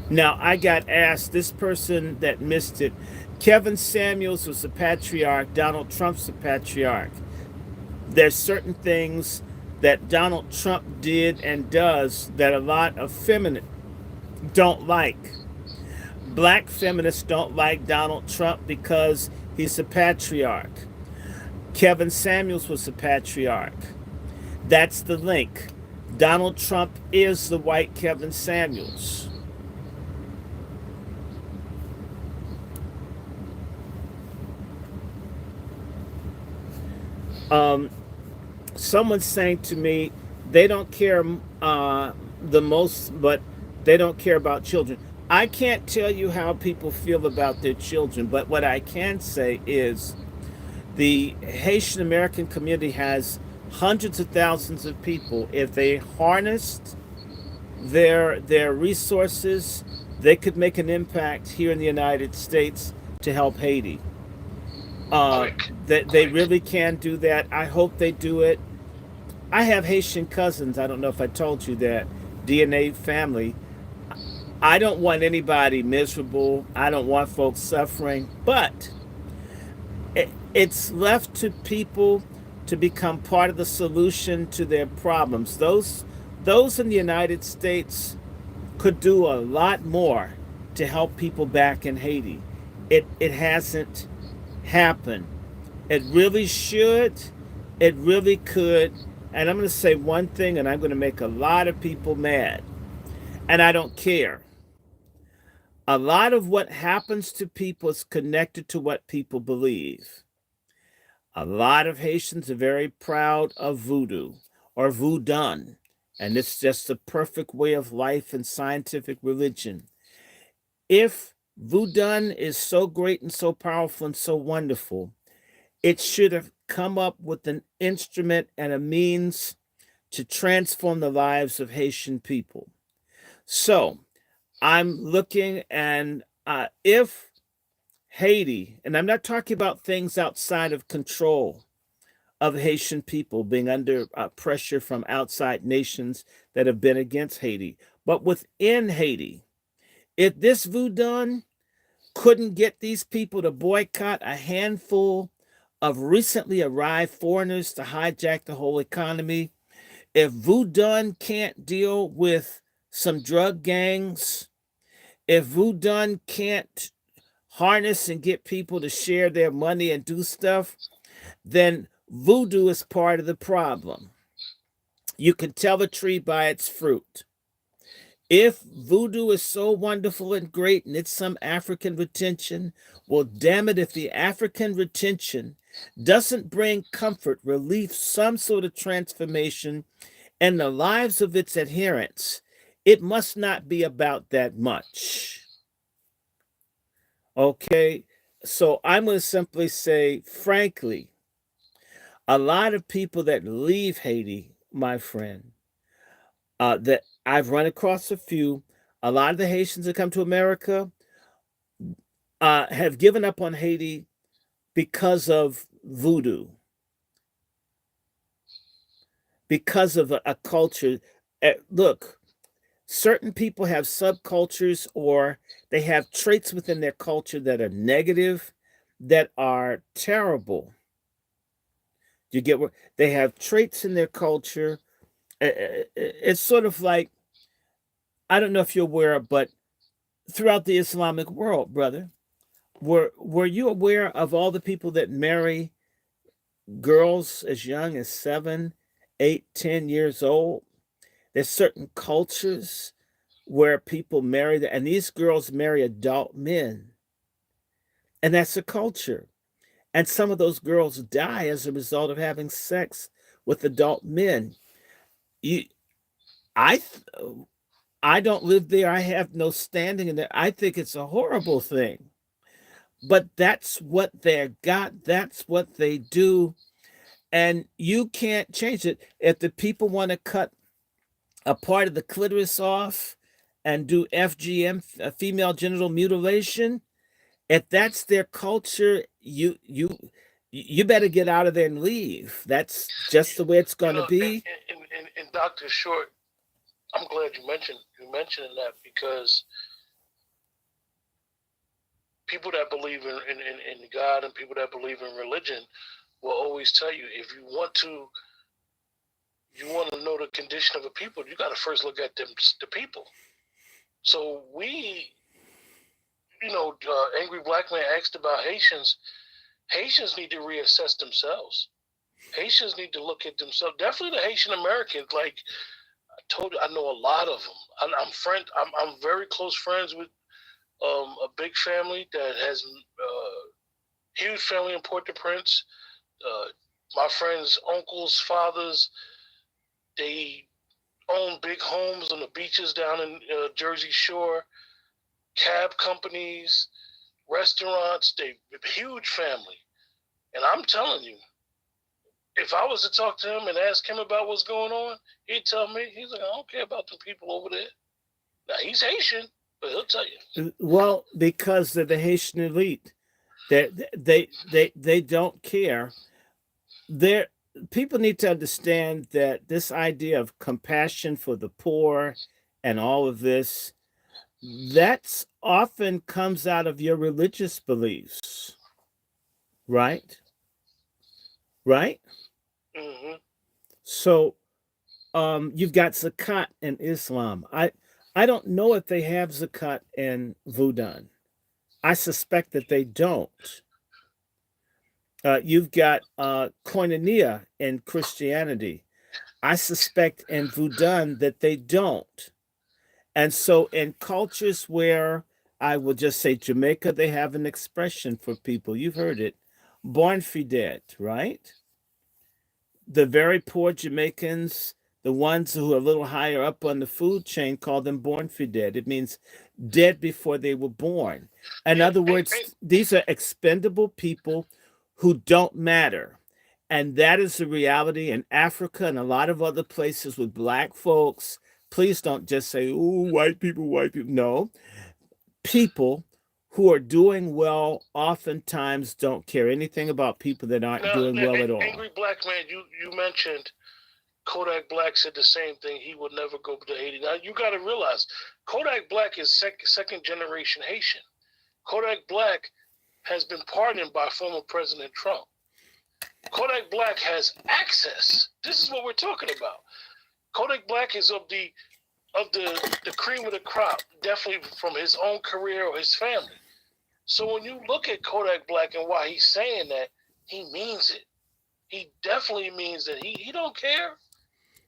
Now, I got asked, this person that missed it, Kevin Samuels was a patriarch, Donald Trump's a patriarch. There's certain things that Donald Trump did and does that a lot of feminists don't like. Black feminists don't like Donald Trump because he's a patriarch. Kevin Samuels was a patriarch. That's the link. Donald Trump is the white Kevin Samuels. Someone's saying to me, they don't care the most, but they don't care about children. I can't tell you how people feel about their children, but what I can say is the Haitian American community has hundreds of thousands of people. If they harnessed their resources, they could make an impact here in the United States to help Haiti. They really can do that. I hope they do it. I have Haitian cousins. I don't know if I told you that. DNA family. I don't want anybody miserable. I don't want folks suffering. But it's left to people to become part of the solution to their problems. Those in the United States could do a lot more to help people back in Haiti. It hasn't happened. It really should. It really could. And I'm going to say one thing, and I'm going to make a lot of people mad. And I don't care. A lot of what happens to people is connected to what people believe. A lot of Haitians are very proud of voodoo or voodoo, and it's just a perfect way of life and scientific religion. If voodoo is so great and so powerful and so wonderful, it should have come up with an instrument and a means to transform the lives of Haitian people. So I'm looking, and if Haiti, and I'm not talking about things outside of control of Haitian people being under pressure from outside nations that have been against Haiti, but within Haiti, if this voodoo couldn't get these people to boycott a handful of recently arrived foreigners to hijack the whole economy, if voodoo can't deal with some drug gangs, if voodoo can't harness and get people to share their money and do stuff, then voodoo is part of the problem. You can tell a tree by its fruit. If voodoo is so wonderful and great and it's some African retention, well, damn it, if the African retention doesn't bring comfort, relief, some sort of transformation in the lives of its adherents, it must not be about that much. Okay? So I'm going to simply say, frankly, a lot of people that leave Haiti, my friend, that I've run across a few, a lot of the Haitians that come to America have given up on Haiti because of voodoo, because of a culture. Look, certain people have subcultures or they have traits within their culture that are negative, that are terrible. You get what they have traits in their culture. It's sort of like, I don't know if you're aware, but throughout the Islamic world, brother, were you aware of all the people that marry girls as young as 7, 8, 10 years old. There's certain cultures where people marry, and these girls marry adult men, and that's a culture. And some of those girls die as a result of having sex with adult men. You, I, I don't live there. I have no standing in there. I think it's a horrible thing. But that's what they're got. That's what they do. And you can't change it. If the people want to cut a part of the clitoris off and do FGM, female genital mutilation, if that's their culture, you better get out of there and leave. That's just the way it's You going to know, be. and Dr. Short, I'm glad you mentioned that, because people that believe in God and people that believe in religion will always tell you, if you want to know the condition of a people, you got to first look at the people. So Angry Black Man asked about Haitians. Haitians need to reassess themselves. Haitians need to look at themselves. Definitely the Haitian Americans. Like I told you, I know a lot of them. I'm very close friends with a big family that has huge family in Port-au-Prince. My friends' uncles, fathers, they own big homes on the beaches down in Jersey Shore, cab companies, restaurants. They huge family, and I'm telling you, if I was to talk to him and ask him about what's going on, he'd tell me, he's like, I don't care about the people over there. Now he's Haitian, but he'll tell you. Well, because they're the Haitian elite, they don't care. They're People need to understand that this idea of compassion for the poor and all of this, that's often comes out of your religious beliefs, right? Right? Mm-hmm. So you've got zakat in Islam. I don't know if they have zakat in Voodoo. I suspect that they don't. You've got koinonia in Christianity. I suspect in Voodoo that they don't. And so in cultures where I will just say Jamaica, they have an expression for people. You've heard it. Born fidèle, right? The very poor Jamaicans, the ones who are a little higher up on the food chain, call them born fidèle. It means dead before they were born. In Yeah, other words, these are expendable people who don't matter. And that is the reality in Africa and a lot of other places with black folks. Please don't just say, "Oh, white people, white people." No, people who are doing well oftentimes don't care anything about people that aren't now, doing well at all. Angry Black Man, you mentioned Kodak Black said the same thing. He would never go to Haiti. Now you got to realize, Kodak Black is second generation Haitian. Kodak Black has been pardoned by former President Trump. Kodak Black has access. This is what we're talking about. Kodak Black is of the cream of the crop, definitely from his own career or his family. So when you look at Kodak Black and why he's saying that, he means it. He definitely means that. He don't care.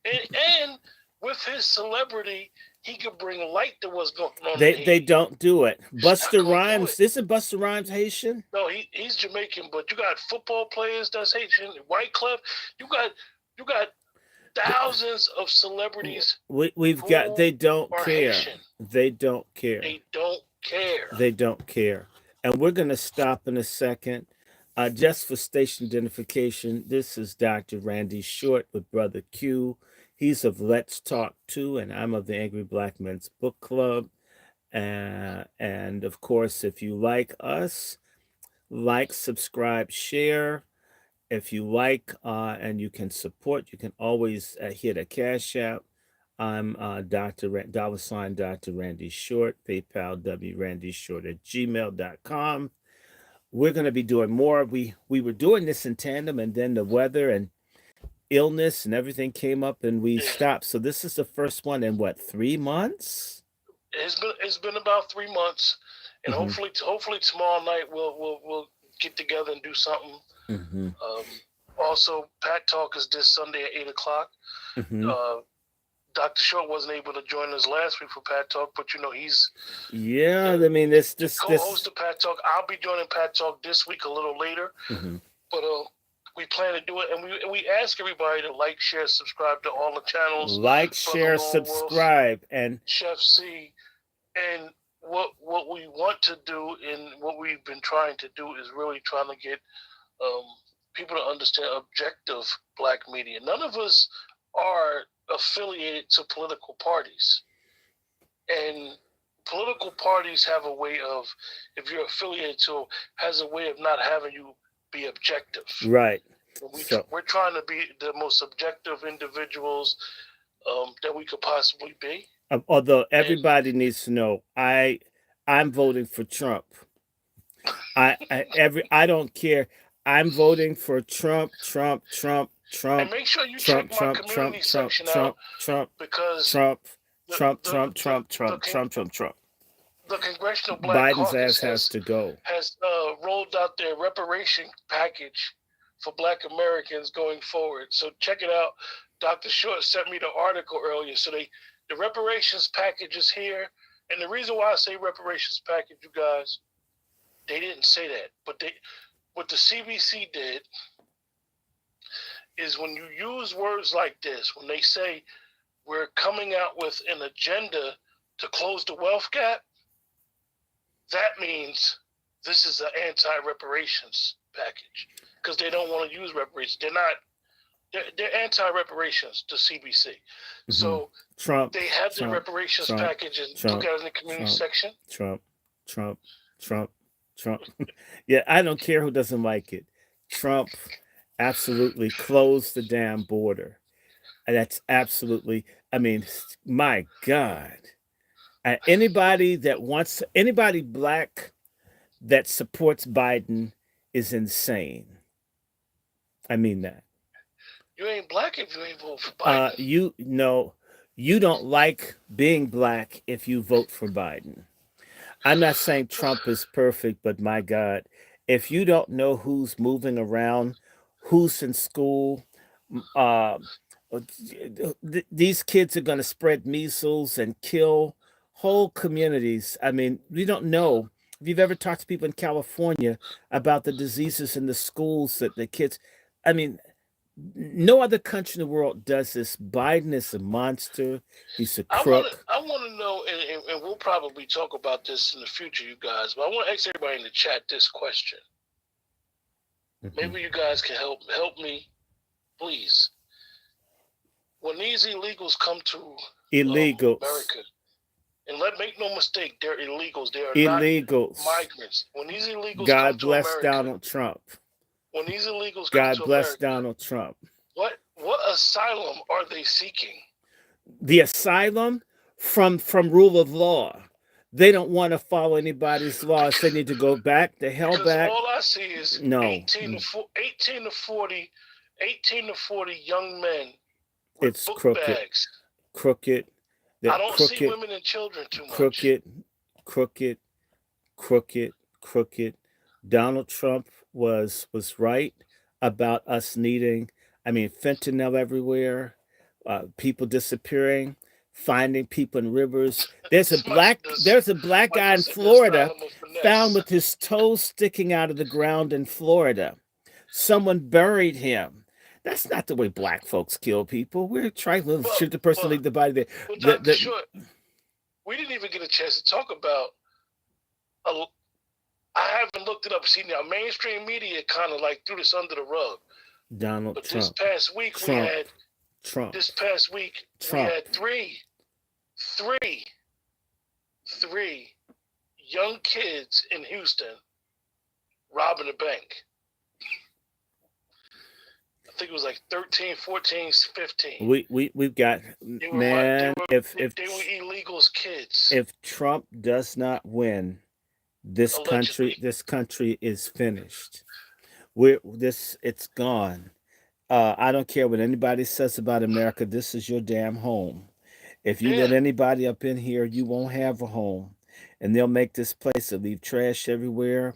And with his celebrity, he could bring light to what's going on in They Haiti. don't do it. He's not Buster gonna do Rhymes, it. isn't Buster Rhymes Haitian? No, he's Jamaican, but you got football players that's Haitian. White Clef, you got thousands of celebrities We've got, who they don't are care. Haitian. They don't care. They don't care. They don't care. And we're going to stop in a second. Just for station identification, this is Dr. Randy Short with Brother Q. He's of Let's Talk 2, and I'm of the Angry Black Men's Book Club. And of course, if you like us, like, subscribe, share. If you like and you can support, you can always hit a Cash App. I'm $sign Dr. Randy Short, PayPal WRandyShort at gmail.com. We're going to be doing more. We were doing this in tandem, and then the weather and illness and everything came up, and we stopped. So this is the first one in what, 3 months? It's been about 3 months, and hopefully tomorrow night we'll get together and do something. Also, Pat Talk is this Sunday at 8 o'clock. Hmm. Uh, Dr. Short wasn't able to join us last week for Pat Talk, but he's Yeah, the I mean this the this co-host this. of Pat Talk. I'll be joining Pat Talk this week a little later, Hmm. but we plan to do it, and we ask everybody to like, share, subscribe to all the channels. Like, Brother share, Lone Wolf, subscribe, and Chef C, and what we want to do and what we've been trying to do is really trying to get um, people to understand objective black media. None of us are affiliated to political parties, and political parties have a way of, if you're affiliated to, has a way of not having you be objective. right. So, We're trying to be the most objective individuals that we could possibly be. although And everybody needs to know, I'm voting for Trump. I don't care. I'm voting for Trump, Trump, Trump, and Trump, make sure you check Trump, my Trump, Trump, community Trump, section out Trump, Trump, because Trump, the Trump, the Trump, the Trump, the, Trump, Trump, Trump, Trump. the Congressional Black Biden's Caucus ass has to go. has rolled out their reparation package for Black Americans going forward. So check it out. Dr. Short sent me the article earlier. So the reparations package is here, and the reason why I say reparations package, you guys, they didn't say that, but what the CBC did is when you use words like this, when they say we're coming out with an agenda to close the wealth gap, that means this is an anti-reparations package because they don't want to use reparations. They're anti-reparations to CBC. Hmm. So Trump, they have the Trump, reparations Trump, package and look Trump, at it in the community Trump, section. Trump, Trump, Trump, Trump. Yeah, I don't care who doesn't like it. Trump absolutely closed the damn border. And that's absolutely, I mean, my God. Anybody black that supports Biden is insane. I mean that. You ain't black if you ain't vote for Biden. You know, you don't like being black if you vote for Biden. I'm not saying Trump is perfect, but my God, if you don't know who's moving around, who's in school, uh, these kids are going to spread measles and kill whole communities. I mean, we don't know. If you've ever talked to people in California about the diseases in the schools that the kids, I mean, no other country in the world does this. Biden is a monster. He's a crook. I want to know, and we'll probably talk about this in the future, you guys. But I want to ask everybody in the chat this question. Mhm. Maybe you guys can help me, please. When these illegals come to Illegals. America, and make no mistake, they're illegals. They are not Illegals. migrants. When these illegals come God to bless America, Donald Trump. when these illegals come God to bless America, Donald Trump. what asylum are they seeking? The asylum from rule of law. They don't want to follow anybody's laws. They need to go back the hell Because back. all I see is No, 18 to 40, 18 to 40 young men with it's book crooked, bags. crooked. I That don't see crooked, women and children too much. crooked, crooked, crooked, crooked. Donald Trump was right about us needing. I mean, fentanyl everywhere, people disappearing, finding people in rivers. There's a black guy Michael in said the Florida asylum of found finesse. with his toes sticking out of the ground in Florida. Someone buried him. That's not the way black folks kill people. We're trying to But shoot the person, but leave the body there. but Dr. The Short, we didn't even get a chance to talk about. A, I haven't looked it up. See now, mainstream media kind of like threw this under the rug. Donald But this Trump, past week we Trump, had Trump, this past week we Trump. had three young kids in Houston robbing a bank. I think it was like 13, 14, 15. We've got, man. They were illegals kids. If Trump does not win, Allegedly. this country is finished. It's gone. I don't care what anybody says about America. This is your damn home. If you Yeah. let anybody up in here, you won't have a home, and they'll make this place. They'll leave trash everywhere.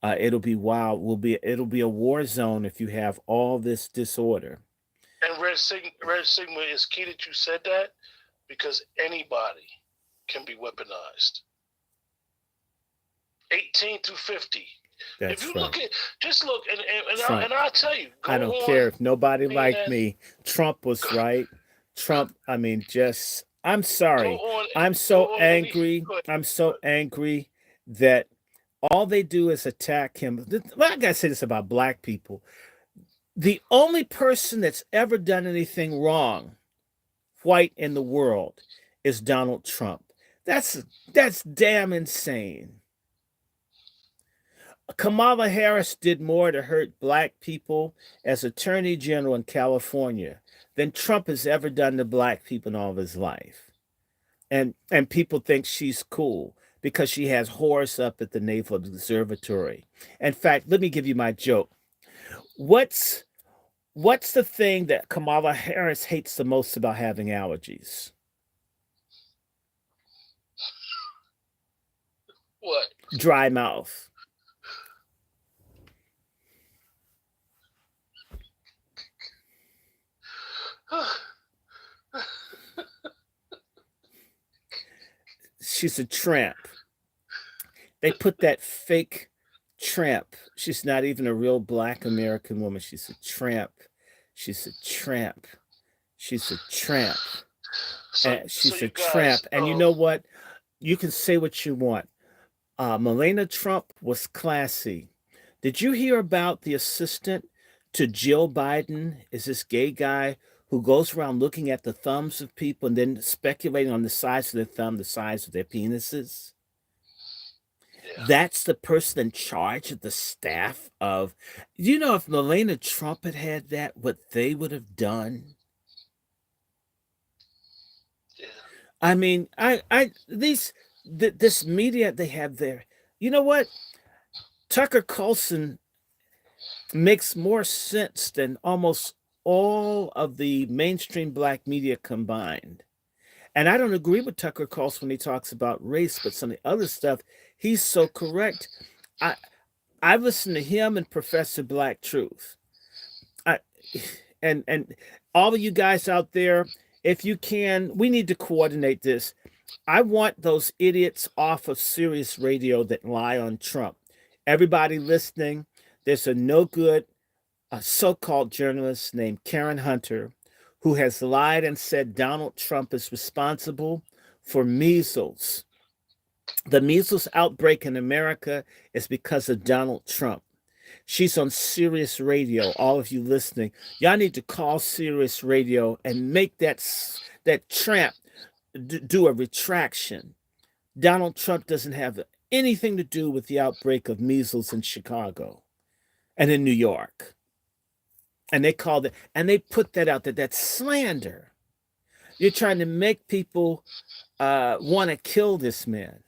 It'll be wild. It'll be a war zone if you have all this disorder. And Red Sigma is key that you said that because anybody can be weaponized. 18 through 50. If you That's right. look at, just look, Trump. I'll tell you, go I don't care on, if nobody liked man, me. Trump was right. Trump, I mean, just, I'm go sorry. on, I'm go so on any, angry. go ahead, I'm go so angry that all they do is attack him. I gotta say this about black people. The only person that's ever done anything wrong, white in the world, is Donald Trump. That's that's damn insane. Kamala Harris did more to hurt black people as Attorney General in California than Trump has ever done to black people in all of his life. And people think she's cool because she has Horace up at the Naval Observatory. In fact, let me give you my joke. What's what's the thing that Kamala Harris hates the most about having allergies? what? Dry mouth. She's a tramp. They put that fake tramp. She's not even a real black American woman. She's a tramp. She's a tramp. She's a tramp. So She's a you guys, tramp. And you know what? You can say what you want. Melania Trump was classy. Did you hear about the assistant to Jill Biden? Is this gay guy who goes around looking at the thumbs of people and then speculating on the size of their thumb, the size of their penises? yeah, That's the person in charge of the staff of. You know, if Melania Trump had that, what they would have done. yeah. I mean, this media they have there. You know what? Tucker Carlson makes more sense than almost all of the mainstream black media combined. And I don't agree with Tucker Carlson when he talks about race, but some of the other stuff, he's so correct. I I've listened to him and Professor Black Truth. I and all of you guys out there, if you can, we need to coordinate this. I want those idiots off of Sirius Radio that lie on Trump. Everybody listening, there's a no good so-called journalist named Karen Hunter who has lied and said Donald Trump is responsible for measles. The measles outbreak in America is because of Donald Trump. She's on Sirius Radio. All of you listening, y'all need to call Sirius Radio and make that tramp do a retraction. Donald Trump doesn't have anything to do with the outbreak of measles in Chicago and in New York. And they called it, and they put that out there. That's slander. You're trying to make people want to kill this man.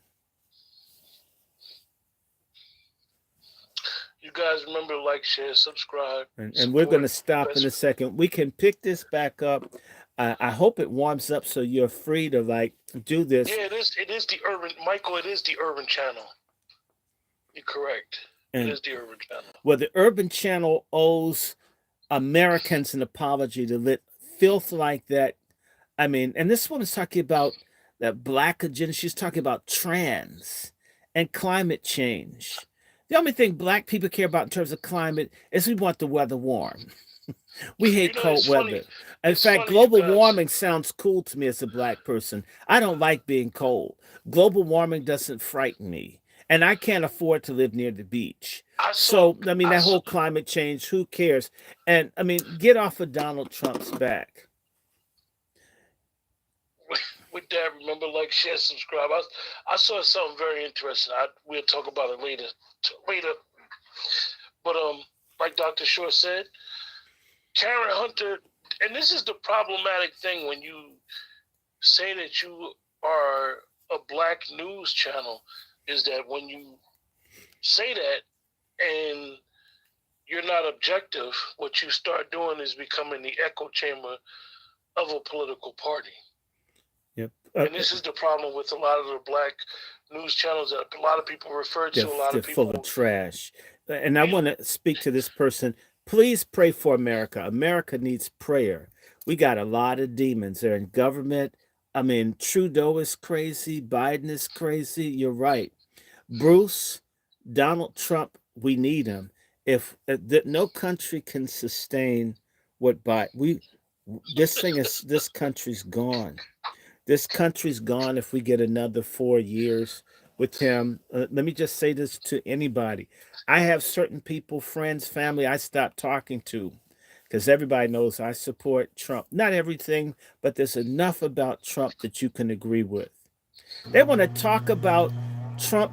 You guys remember, like, share, subscribe, And we're going to support. stop in a second. We can pick this back up. I hope it warms up so you're free to like do this. Yeah, it is. It is the urban, Michael. It is the urban channel. You're correct. And it is the urban channel. Well, the Urban Channel owes Americans an apology to let filth like that. I mean, and this woman's talking about that black agenda. She's talking about trans and climate change. The only thing black people care about in terms of climate is we want the weather warm. We hate cold It's weather. funny. In It's fact, funny, you global guys. warming sounds cool to me as a black person. I don't like being cold. Global warming doesn't frighten me. And I can't afford to live near the beach. So, I mean, that whole climate change, who cares? And, I mean, get off of Donald Trump's back. With that, remember, like, share, subscribe. I saw something very interesting. We'll talk about it later. But like Dr. Short said, Karen Hunter, and this is the problematic thing when you say that you are a black news channel, is that when you say that and you're not objective, what you start doing is becoming the echo chamber of a political party. Yep. And this is the problem with a lot of the black news channels that a lot of people refer to. A lot They're of full of people, trash. And I you want to speak to this person. Please pray for America. America needs prayer. We got a lot of demons. They're in government. I mean, Trudeau is crazy. Biden is crazy. You're right. Bruce, Donald Trump, we need him. If no country can sustain what Biden, this country's gone. This country's gone if we get another 4 years with him. Let me just say this to anybody. I have certain people, friends, family I stopped talking to because everybody knows I support Trump. Not everything, but there's enough about Trump that you can agree with. They want to talk about Trump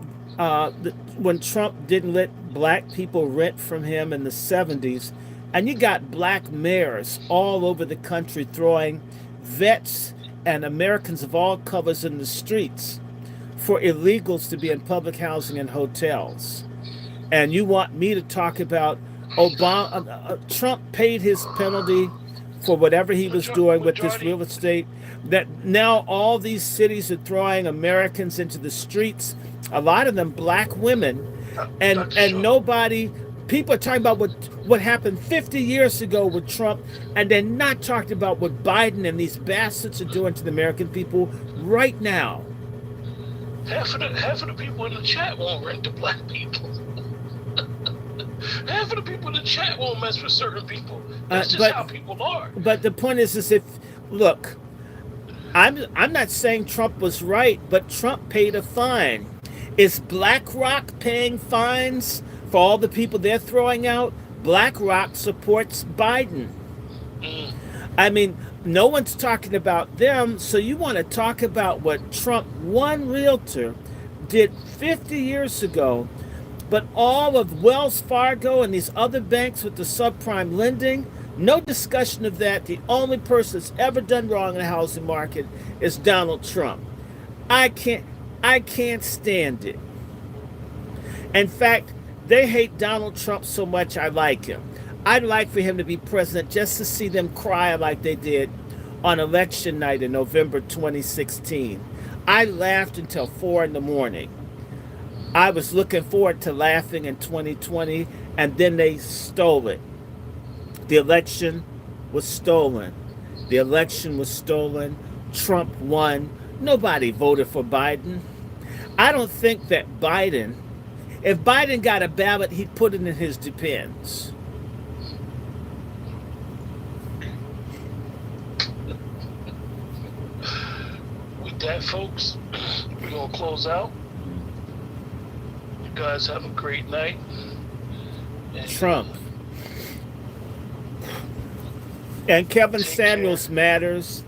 when Trump didn't let black people rent from him in the 70s. And you got black mayors all over the country throwing vets and Americans of all colors in the streets for illegals to be in public housing and hotels. And you want me to talk about Obama? Trump paid his penalty for whatever he was doing with this majority. real estate. That now all these cities are throwing Americans into the streets. A lot of them black women, Dr. and Short. nobody. People are talking about what happened 50 years ago with Trump, and they're not talking about what Biden and these bastards are doing to the American people right now. Half of the people in the chat won't rent to black people. Half of the people in the chat won't mess with certain people. That's just how people are. But the point is if look, I'm not saying Trump was right, but Trump paid a fine. Is BlackRock paying fines for all the people they're throwing out? BlackRock supports Biden. Mm. I mean, no one's talking about them, so you want to talk about what Trump, one realtor, did 50 years ago, but all of Wells Fargo and these other banks with the subprime lending, no discussion of that. The only person that's ever done wrong in the housing market is Donald Trump. I can't I can't stand it. In fact, they hate Donald Trump so much I like him. I'd like for him to be president just to see them cry like they did on election night in November 2016. I laughed until 4 in the morning. I was looking forward to laughing in 2020, and then they stole it. The election was stolen. The election was stolen. Trump won. Nobody voted for Biden. I don't think that if Biden got a ballot, he'd put it in his Depends. With that, folks, we're going to close out. You guys have a great night. And, Trump. And Kevin take Samuels care. matters.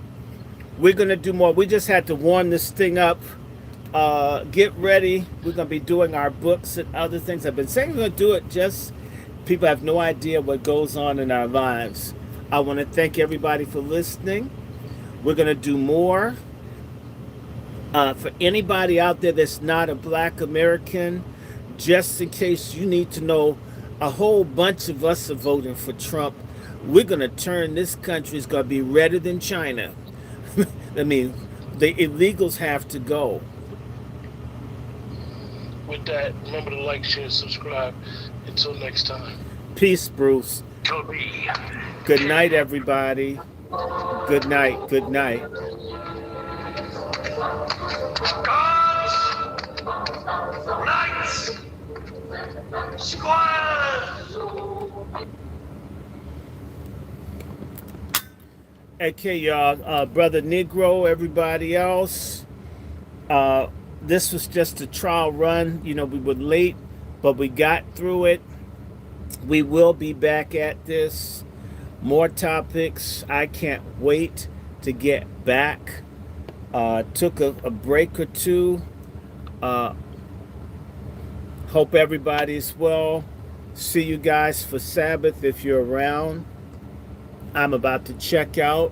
We're going to do more. We just had to warm this thing up. Get ready. We're going to be doing our books and other things. I've been saying we're going to do it, just people have no idea what goes on in our lives. I want to thank everybody for listening. We're going to do more. For anybody out there that's not a black American, just in case you need to know, a whole bunch of us are voting for Trump. We're going to turn this country, it's going to be redder than China. I mean, the illegals have to go. With that, remember to like, share, subscribe. Until next time. Peace, Bruce. Kobe. Good night, everybody. Good night. Good night. Guns, knights, squads. Okay, y'all. Brother Negro, everybody else. This was just a trial run. You know, we were late, but we got through it. We will be back at this. More topics. I can't wait to get back. Took a break or two. Hope everybody's well. See you guys for Sabbath if you're around. I'm about to check out.